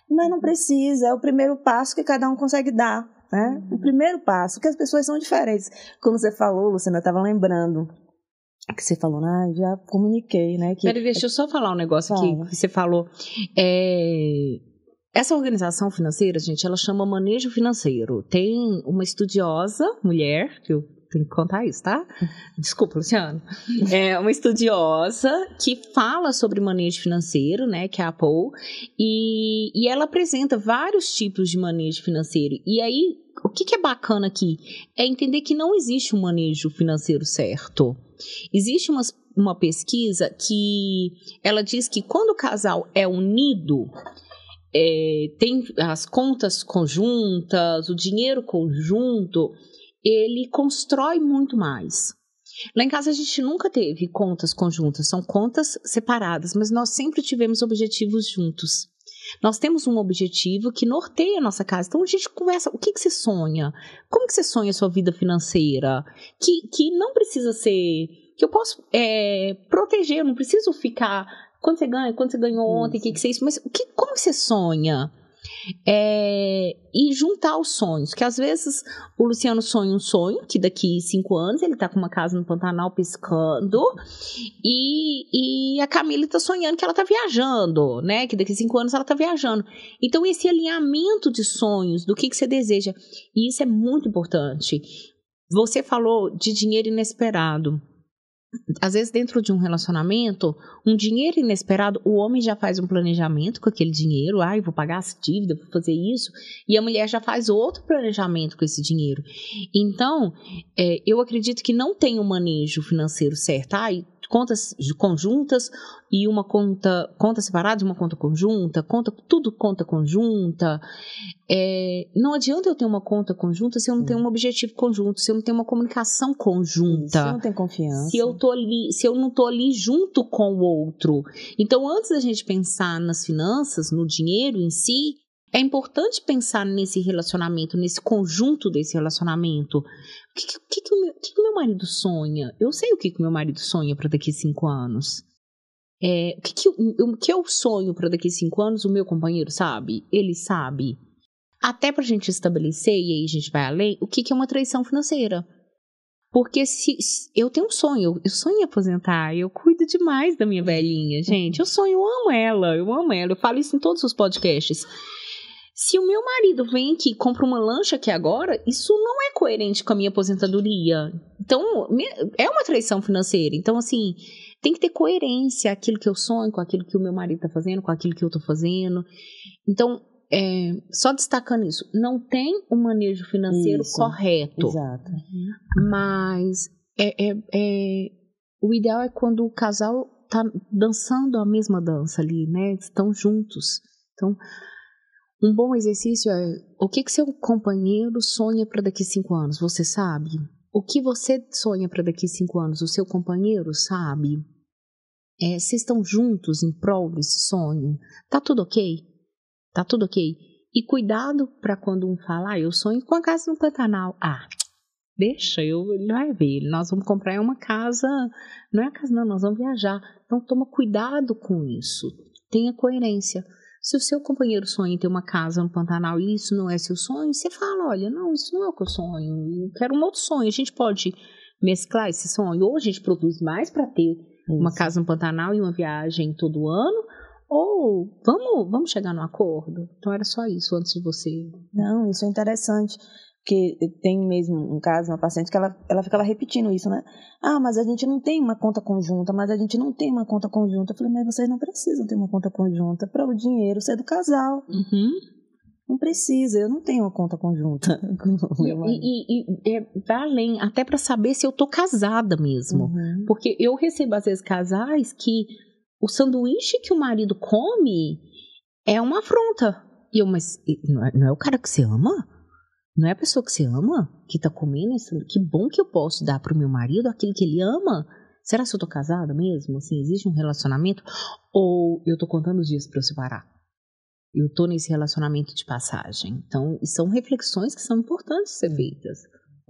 Mas não precisa, é o primeiro passo que cada um consegue dar, né? O primeiro passo, que as pessoas são diferentes. Como você falou, Luciana, eu estava lembrando que você falou, já comuniquei, né? Peraí, deixa eu só falar um negócio aqui que você falou. Essa organização financeira, gente, ela chama manejo financeiro. Tem uma estudiosa, mulher, que eu tenho que contar isso, tá? Desculpa, Luciano. É uma estudiosa que fala sobre manejo financeiro, né, que é a Paul, e ela apresenta vários tipos de manejo financeiro. E aí, o que é bacana aqui? É entender que não existe um manejo financeiro certo. Existe uma pesquisa que ela diz que quando o casal é unido, tem as contas conjuntas, o dinheiro conjunto, ele constrói muito mais. Lá em casa a gente nunca teve contas conjuntas, são contas separadas, mas nós sempre tivemos objetivos juntos. Nós temos um objetivo que norteia a nossa casa. Então a gente conversa, o que você sonha? Como que você sonha a sua vida financeira? Que não precisa ser... Que eu posso proteger, eu não preciso ficar... Quanto você ganha? Quanto você ganhou ontem? O que você é isso? Mas como que você sonha? E juntar os sonhos. Que às vezes o Luciano sonha um sonho, que daqui 5 anos ele tá com uma casa no Pantanal pescando, e a Camila tá sonhando que ela tá viajando, né? Que daqui 5 anos ela tá viajando. Então esse alinhamento de sonhos, do que você deseja, e isso é muito importante. Você falou de dinheiro inesperado. às vezes dentro de um relacionamento, um dinheiro inesperado, o homem já faz um planejamento com aquele dinheiro, eu vou pagar essa dívida, vou fazer isso, e a mulher já faz outro planejamento com esse dinheiro. Então, eu acredito que não tem um manejo financeiro certo, contas conjuntas e uma conta separada e uma conta conjunta, tudo conta conjunta. Não adianta eu ter uma conta conjunta se eu não tenho um objetivo conjunto, se eu não tenho uma comunicação conjunta. Se não tem confiança. Se eu não tô ali junto com o outro. Então, antes da gente pensar nas finanças, no dinheiro em si, é importante pensar nesse relacionamento, nesse conjunto desse relacionamento. O que o meu marido sonha? Eu sei o que o meu marido sonha para daqui a 5 anos. O que eu sonho para daqui a 5 anos, o meu companheiro sabe? Ele sabe. Até para a gente estabelecer, e aí a gente vai além, o que é uma traição financeira. Porque se eu tenho um sonho, eu sonho em aposentar, eu cuido demais da minha velhinha, gente. Eu amo ela, eu falo isso em todos os podcasts. Se o meu marido vem aqui e compra uma lancha aqui agora, isso não é coerente com a minha aposentadoria. Então, é uma traição financeira. Então, assim, tem que ter coerência aquilo que eu sonho com aquilo que o meu marido está fazendo, com aquilo que eu estou fazendo. Então, só destacando isso, não tem um manejo financeiro correto. Exato. Mas o ideal é quando o casal está dançando a mesma dança ali, né? Estão juntos. Então, um bom exercício é o que seu companheiro sonha para daqui a 5 anos, você sabe? O que você sonha para daqui a 5 anos, o seu companheiro sabe? Vocês estão juntos em prol desse sonho? Tá tudo ok? Tá tudo ok? E cuidado para quando um fala, eu sonho com a casa no Pantanal. Deixa, ele vai ver, nós vamos comprar uma casa, não é a casa não, nós vamos viajar. Então toma cuidado com isso, tenha coerência. Se o seu companheiro sonha em ter uma casa no Pantanal e isso não é seu sonho, você fala, olha, não, isso não é o que eu sonho, eu quero um outro sonho. A gente pode mesclar esse sonho, ou a gente produz mais para ter uma casa no Pantanal e uma viagem todo ano, ou vamos chegar num acordo. Então era só isso antes de você. Não, isso é interessante. Porque tem mesmo um caso, uma paciente que ela ficava repetindo isso, né? Mas a gente não tem uma conta conjunta, mas a gente não tem uma conta conjunta. Eu falei, mas vocês não precisam ter uma conta conjunta para o dinheiro ser do casal. Uhum. Não precisa, eu não tenho uma conta conjunta. Vai além, até para saber se eu tô casada mesmo. Uhum. Porque eu recebo às vezes casais que o sanduíche que o marido come é uma afronta. Mas não é o cara que você ama? Não é a pessoa que você ama que tá comendo isso? Que bom que eu posso dar pro meu marido aquilo que ele ama. Será que eu tô casada mesmo? Assim, existe um relacionamento? Ou eu tô contando os dias pra eu separar? Eu tô nesse relacionamento de passagem. Então, são reflexões que são importantes de ser feitas.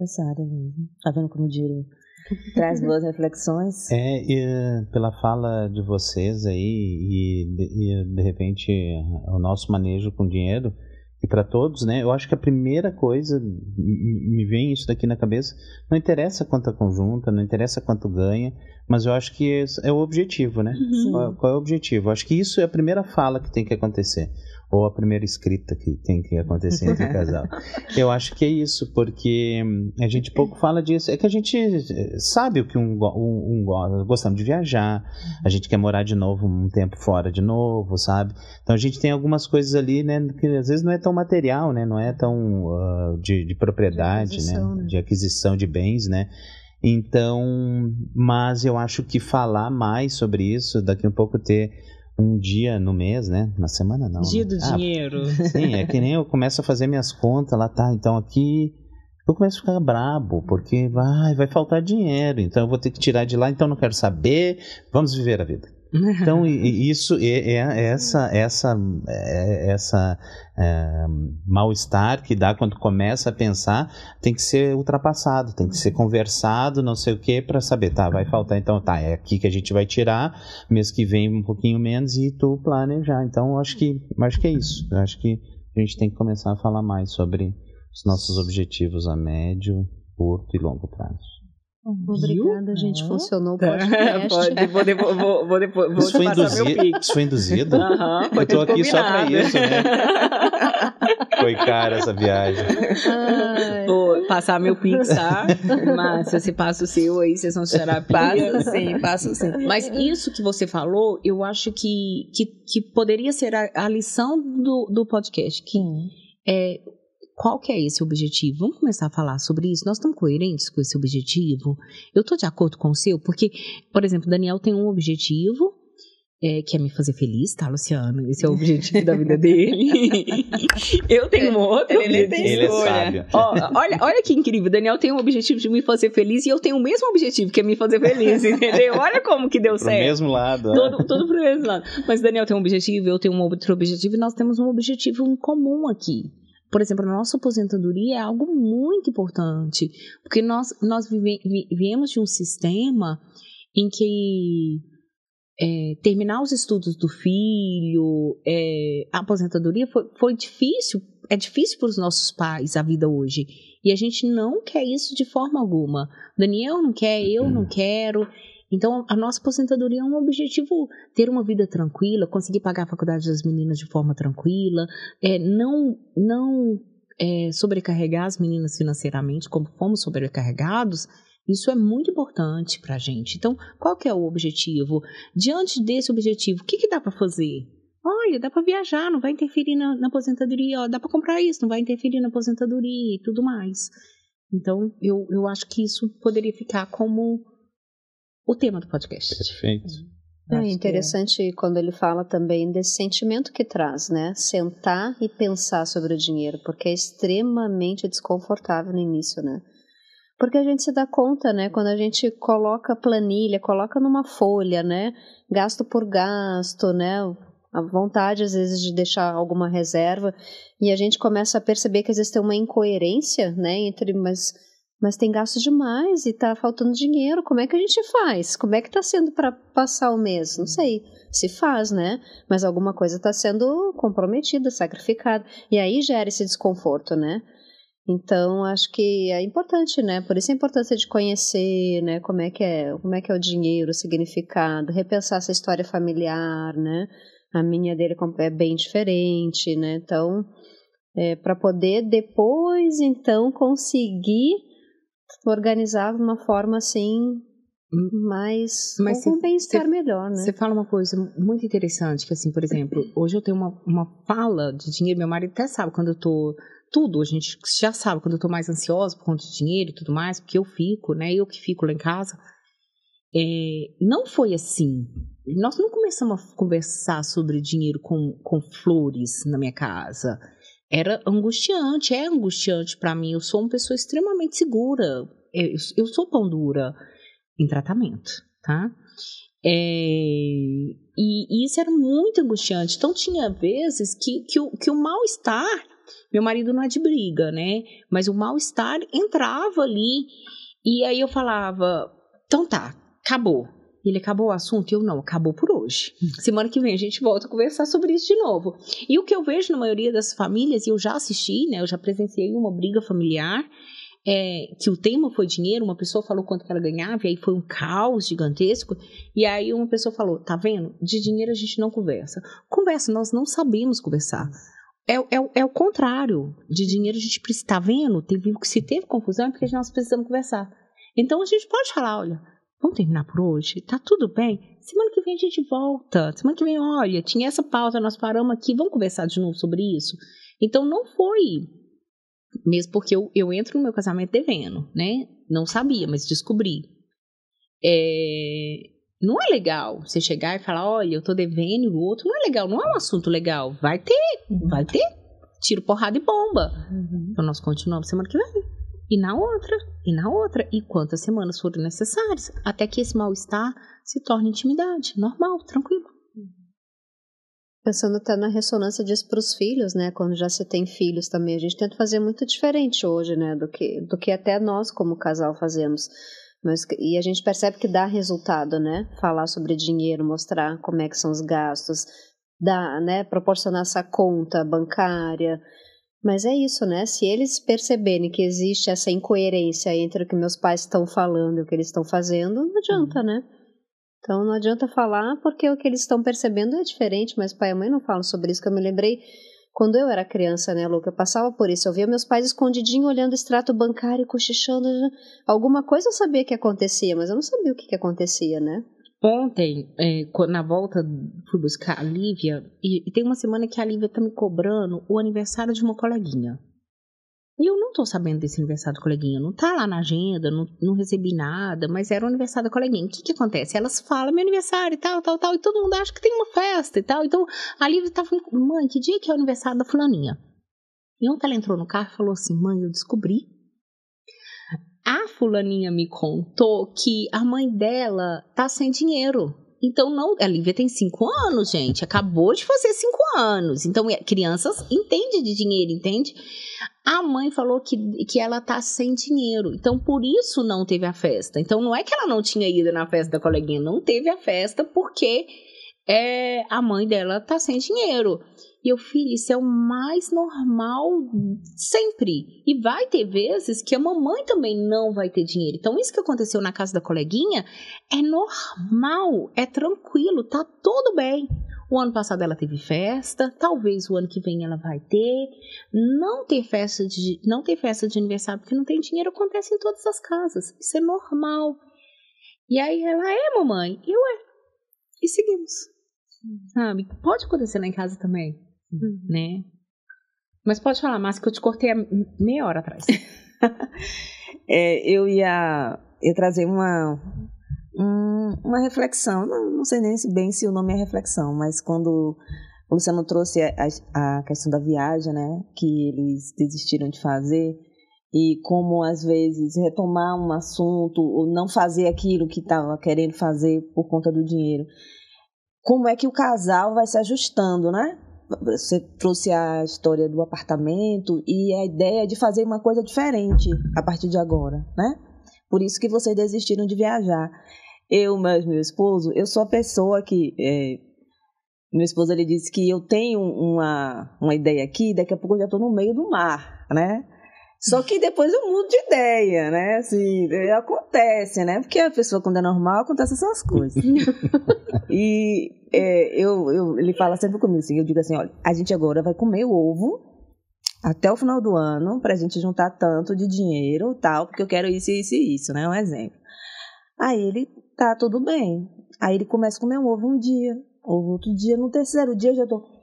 Essa área mesmo. Tá vendo como o dinheiro traz boas reflexões? Pela fala de vocês aí e de repente o nosso manejo com dinheiro, e para todos, né? Eu acho que a primeira coisa, me vem isso daqui na cabeça, não interessa quanto a conjunta, não interessa quanto ganha, mas eu acho que esse é o objetivo, né? Qual é o objetivo? Eu acho que isso é a primeira fala que tem que acontecer, ou a primeira escrita que tem que acontecer entre o casal. Eu acho que é isso, porque a gente pouco fala disso. É que a gente sabe o que gostamos de viajar, a gente quer morar de novo um tempo fora de novo, sabe? Então a gente tem algumas coisas ali, né, que às vezes não é tão material, né, não é tão de propriedade, né, de aquisição de bens, né. Então, mas eu acho que falar mais sobre isso, daqui a um pouco ter um dia no mês, né? Na semana não. Dia do dinheiro. Sim, é que nem eu começo a fazer minhas contas lá, tá? Então aqui eu começo a ficar brabo, porque vai faltar dinheiro, então eu vou ter que tirar de lá, então não quero saber, vamos viver a vida. Então, isso essa mal-estar que dá quando começa a pensar tem que ser ultrapassado, tem que ser conversado, não sei o que, para saber, vai faltar, então é aqui que a gente vai tirar, mês que vem um pouquinho menos e tu planejar. Então, eu acho que é isso. Eu acho que a gente tem que começar a falar mais sobre os nossos objetivos a médio, curto e longo prazo. Obrigada, gente. Funcionou o podcast. Vou Isso foi passar meu Pix. Isso foi induzido? Foi Eu tô aqui só pra combinado. isso, né? Foi cara essa viagem. Vou passar meu Pix, tá? Márcia, você passa o seu aí, vocês vão chorar. Passo sim. Mas isso que você falou, eu acho que poderia ser a lição do podcast. Qual que é esse objetivo? Vamos começar a falar sobre isso? Nós estamos coerentes com esse objetivo? Eu estou de acordo com o seu? Porque, por exemplo, Daniel tem um objetivo, que é me fazer feliz, tá, Luciano? Esse é o objetivo da vida dele. Eu tenho um outro. Ele é sábio. Olha que incrível. Daniel tem um objetivo de me fazer feliz e eu tenho o mesmo objetivo, que é me fazer feliz, entendeu? Olha como que deu certo. Pro mesmo lado. Todo pro mesmo lado. Mas Daniel tem um objetivo, eu tenho um outro objetivo e nós temos um objetivo em comum aqui. Por exemplo, a nossa aposentadoria é algo muito importante, porque nós viemos de um sistema em que terminar os estudos do filho, a aposentadoria foi difícil, é difícil para os nossos pais a vida hoje, e a gente não quer isso de forma alguma. Daniel não quer, eu não quero. Então, a nossa aposentadoria é um objetivo, ter uma vida tranquila, conseguir pagar a faculdade das meninas de forma tranquila, não sobrecarregar as meninas financeiramente, como fomos sobrecarregados. Isso é muito importante para a gente. Então, qual que é o objetivo? Diante desse objetivo, o que dá para fazer? Olha, dá para viajar, não vai interferir na aposentadoria, ó, dá para comprar isso, não vai interferir na aposentadoria e tudo mais. Então, eu acho que isso poderia ficar como o tema do podcast. Perfeito. É interessante quando ele fala também desse sentimento que traz, né? Sentar e pensar sobre o dinheiro, porque é extremamente desconfortável no início, né? Porque a gente se dá conta, né? Quando a gente coloca planilha, coloca numa folha, né? Gasto por gasto, né? A vontade, às vezes, de deixar alguma reserva, e a gente começa a perceber que às vezes tem uma incoerência, né? Mas tem gasto demais e tá faltando dinheiro, como é que a gente faz? Como é que tá sendo para passar o mês? Não sei, se faz, né? Mas alguma coisa tá sendo comprometida, sacrificada, e aí gera esse desconforto, né? Então, acho que é importante, né? Por isso a importância de conhecer, né? Como é que é o dinheiro, o significado, repensar essa história familiar, né? A minha dele é bem diferente, né? Então, para poder depois, então, conseguir organizar de uma forma assim com um bem-estar melhor, né? Você fala uma coisa muito interessante, que assim, por exemplo, hoje eu tenho uma fala de dinheiro, meu marido até sabe quando eu tô, a gente já sabe quando eu tô mais ansiosa por conta de dinheiro e tudo mais, porque eu fico, né, eu que fico lá em casa, não foi assim, nós não começamos a conversar sobre dinheiro com flores na minha casa. Era angustiante, é angustiante para mim. Eu sou uma pessoa extremamente segura. Eu sou pão dura em tratamento, tá? E isso era muito angustiante. Então, tinha vezes que o mal-estar... Meu marido não é de briga, né? Mas o mal-estar entrava ali. E aí eu falava, então tá, acabou. Ele acabou o assunto? Eu não, acabou por hoje. Semana que vem a gente volta a conversar sobre isso de novo. E o que eu vejo na maioria das famílias, e eu já assisti, né, eu já presenciei uma briga familiar, que o tema foi dinheiro, uma pessoa falou quanto que ela ganhava, e aí foi um caos gigantesco, e aí uma pessoa falou, tá vendo? De dinheiro a gente não conversa. Conversa, nós não sabemos conversar. É o contrário. De dinheiro a gente precisa, tá vendo? Se teve confusão é porque nós precisamos conversar. Então a gente pode falar, olha, vamos terminar por hoje? Tá tudo bem? Semana que vem a gente volta. Semana que vem, olha, tinha essa pauta, nós paramos aqui, vamos conversar de novo sobre isso? Então, não foi, mesmo porque eu entro no meu casamento devendo, né? Não sabia, mas descobri. Não é legal você chegar e falar, olha, eu tô devendo e o outro. Não é legal, não é um assunto legal. Vai ter tiro, porrada e bomba. Então, nós continuamos semana que vem. E na outra, e quantas semanas forem necessárias, até que esse mal-estar se torne intimidade, normal, tranquilo. Pensando até na ressonância disso para os filhos, né, quando já se tem filhos também, a gente tenta fazer muito diferente hoje, né, do que até nós como casal fazemos, e a gente percebe que dá resultado, né, falar sobre dinheiro, mostrar como é que são os gastos, né, proporcionar essa conta bancária. Mas é isso, né? Se eles perceberem que existe essa incoerência entre o que meus pais estão falando e o que eles estão fazendo, não adianta, né? Então não adianta falar porque o que eles estão percebendo é diferente, mas pai e mãe não falam sobre isso, que eu me lembrei quando eu era criança, né, Luca? Eu passava por isso, eu via meus pais escondidinho olhando o extrato bancário, cochichando, alguma coisa eu sabia que acontecia, mas eu não sabia o que acontecia, né? Ontem, na volta, fui buscar a Lívia, e tem uma semana que a Lívia tá me cobrando o aniversário de uma coleguinha. E eu não tô sabendo desse aniversário da coleguinha, não tá lá na agenda, não recebi nada, mas era o aniversário da coleguinha. O que acontece? Elas falam meu aniversário e tal, e todo mundo acha que tem uma festa e tal. Então, a Lívia tá falando, mãe, que dia que é o aniversário da fulaninha? E ontem ela entrou no carro e falou assim, mãe, eu descobri. A fulaninha me contou que a mãe dela tá sem dinheiro. Então, a Lívia tem 5 anos, gente. Acabou de fazer 5 anos. Então, crianças entendem de dinheiro, entende? A mãe falou que ela tá sem dinheiro. Então, por isso não teve a festa. Então, não é que ela não tinha ido na festa da coleguinha. Não teve a festa porque a mãe dela tá sem dinheiro. E eu, filho, isso é o mais normal sempre. E vai ter vezes que a mamãe também não vai ter dinheiro. Então, isso que aconteceu na casa da coleguinha é normal, é tranquilo, tá tudo bem. O ano passado ela teve festa, talvez o ano que vem ela vai ter. Não ter festa de aniversário porque não tem dinheiro acontece em todas as casas. Isso é normal. E aí ela, mamãe? E seguimos. Sabe? Pode acontecer lá em casa também. Né? Mas pode falar, Márcia, que eu te cortei há meia hora atrás. Eu ia trazer uma reflexão, não sei nem bem se o nome é reflexão, mas quando o Luciano trouxe a questão da viagem, né, que eles desistiram de fazer, e como às vezes retomar um assunto ou não fazer aquilo que estava querendo fazer por conta do dinheiro, como é que o casal vai se ajustando, né? Você trouxe a história do apartamento e a ideia de fazer uma coisa diferente a partir de agora, né? Por isso que vocês desistiram de viajar. Mas meu esposo, eu sou a pessoa que... meu esposo, ele disse que eu tenho uma ideia aqui, daqui a pouco eu já estou no meio do mar, né? Só que depois eu mudo de ideia, né? Assim, acontece, né? Porque a pessoa, quando é normal, acontecem essas coisas. E ele fala sempre comigo assim, eu digo assim, olha, a gente agora vai comer o ovo até o final do ano pra gente juntar tanto de dinheiro e tal, porque eu quero isso, isso e isso, né? Um exemplo. Aí ele, tá, tudo bem. Aí ele começa a comer um ovo um dia, ovo outro dia, no terceiro dia eu já tô...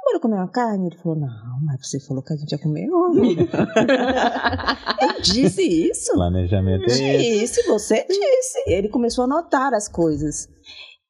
Bora comer uma carne? Ele falou, não, mas você falou que a gente ia comer ovo. Eu disse isso. Planejamento é esse. Disse, você disse. Ele começou a anotar as coisas.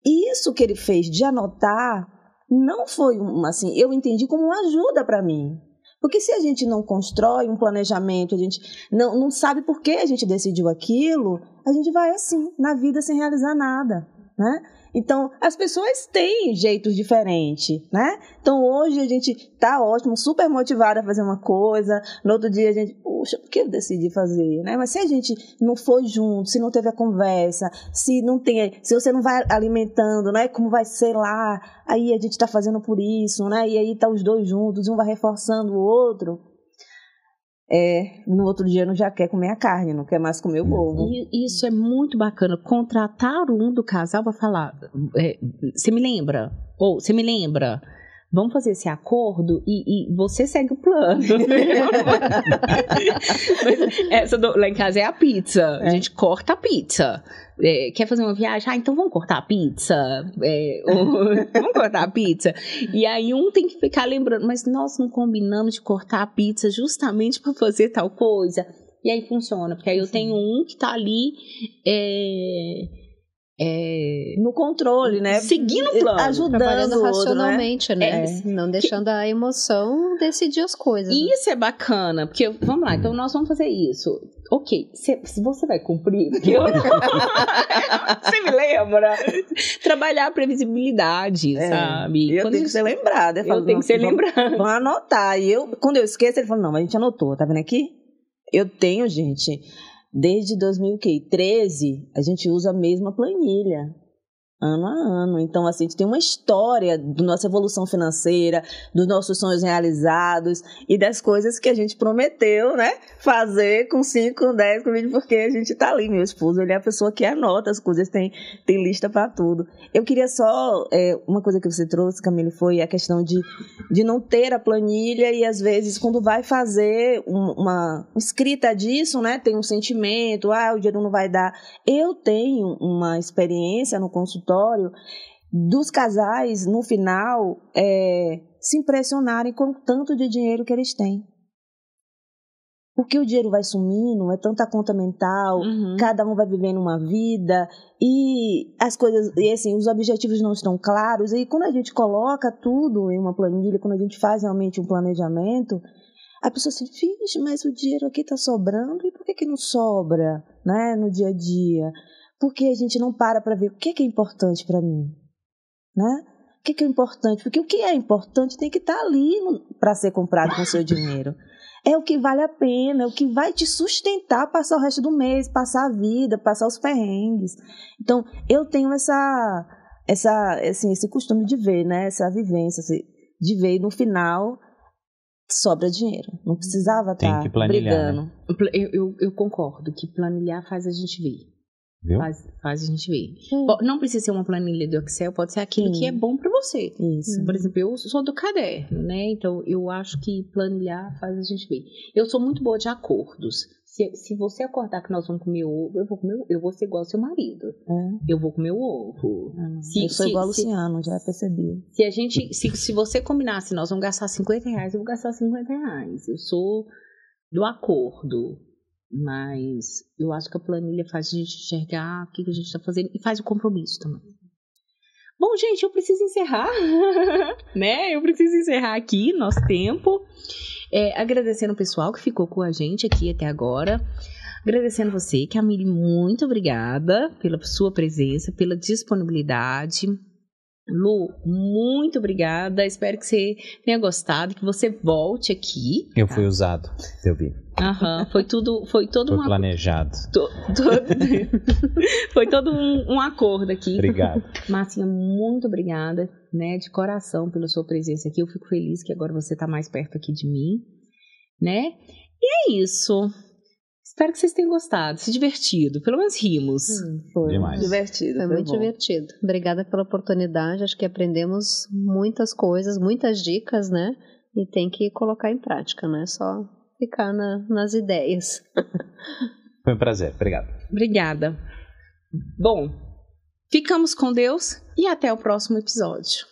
Isso que ele fez de anotar não foi assim, eu entendi como uma ajuda para mim. Porque se a gente não constrói um planejamento, a gente não sabe por que a gente decidiu aquilo, a gente vai assim, na vida sem realizar nada, né? Então, as pessoas têm jeitos diferentes, né? Então, hoje a gente tá ótimo, super motivada a fazer uma coisa, no outro dia a gente, puxa, por que eu decidi fazer, né? Mas se a gente não foi junto, se não teve a conversa, se você não vai alimentando, né? Como vai ser lá, aí a gente tá fazendo por isso, né? E aí tá os dois juntos, um vai reforçando o outro. No outro dia não já quer comer a carne, não quer mais comer o ovo. E isso é muito bacana. Contratar um do casal para falar, você me lembra? Ou você me lembra? Vamos fazer esse acordo e você segue o plano. Mas lá em casa é a pizza. A gente corta a pizza. Quer fazer uma viagem? Então vamos cortar a pizza. Vamos cortar a pizza. E aí um tem que ficar lembrando, mas nós não combinamos de cortar a pizza justamente para fazer tal coisa. E aí funciona, porque aí eu tenho um que tá ali no controle, né? Seguindo o plano. Ajudando o outro, racionalmente, né? Não deixando a emoção decidir as coisas. E isso é bacana, porque, vamos lá, então nós vamos fazer isso. Ok, você vai cumprir? Porque eu não... Você me lembra? Trabalhar a previsibilidade, sabe? Eu tenho que ser lembrada. Eu tenho que ser lembrada. Vamos anotar. E quando eu esqueço, ele falou, não, mas a gente anotou, tá vendo aqui? Eu tenho, gente... Desde 2013, a gente usa a mesma planilha. ano a ano. Então, assim, a gente tem uma história da nossa evolução financeira, dos nossos sonhos realizados e das coisas que a gente prometeu, né, fazer com 5, com 10, com 20, porque a gente tá ali. Meu esposo, ele é a pessoa que anota as coisas, tem lista para tudo. Eu queria só, uma coisa que você trouxe, Camille, foi a questão de não ter a planilha e, às vezes, quando vai fazer uma escrita disso, né, tem um sentimento, o dinheiro não vai dar. Eu tenho uma experiência no consultório dos casais, no final, se impressionarem com o tanto de dinheiro que eles têm. Porque o dinheiro vai sumindo, é tanta conta mental, cada um vai vivendo uma vida, e as coisas, e assim, os objetivos não estão claros, e quando a gente coloca tudo em uma planilha, quando a gente faz realmente um planejamento, a pessoa assim, vixe, mas o dinheiro aqui está sobrando, e por que não sobra, né, no dia a dia? Porque a gente não para ver o que é importante para mim, né? O que é importante? Porque o que é importante tem que estar ali para ser comprado com o seu dinheiro. É o que vale a pena, é o que vai te sustentar, passar o resto do mês, passar a vida, passar os perrengues. Então, eu tenho esse costume de ver, né? Essa vivência, de ver no final sobra dinheiro. Não precisava estar brigando. Né? Eu concordo que planilhar faz a gente ver. Viu? Faz a gente ver. Não precisa ser uma planilha do Excel, pode ser aquilo que é bom para você. Isso. Por exemplo, eu sou do caderno, né? Então, eu acho que planilhar faz a gente ver. Eu sou muito boa de acordos. Se você acordar que nós vamos comer ovo, eu vou ser igual ao seu marido. Eu vou comer o ovo. Eu sou igual ao Luciano, já percebi. Se você combinar, nós vamos gastar R$50, eu vou gastar R$50. Eu sou do acordo. Mas eu acho que a planilha faz a gente enxergar o que a gente está fazendo e faz o compromisso também. Bom, gente, eu preciso encerrar, né? Eu preciso encerrar aqui nosso tempo. Agradecendo o pessoal que ficou com a gente aqui até agora. Agradecendo você, Camille, muito obrigada pela sua presença, pela disponibilidade. Lu, muito obrigada. Espero que você tenha gostado, que você volte aqui. Eu fui usado, eu vi. Foi todo foi planejado. Foi todo um acordo aqui. Obrigado. Marcinha, muito obrigada, né, de coração pela sua presença aqui. Eu fico feliz que agora você está mais perto aqui de mim, né? E é isso. Espero que vocês tenham gostado, se divertido. Pelo menos rimos. Foi demais. Divertido. Foi muito divertido. Obrigada pela oportunidade. Acho que aprendemos muitas coisas, muitas dicas, né? E tem que colocar em prática, não é só ficar nas ideias. Foi um prazer. Obrigado. Obrigada. Bom, ficamos com Deus e até o próximo episódio.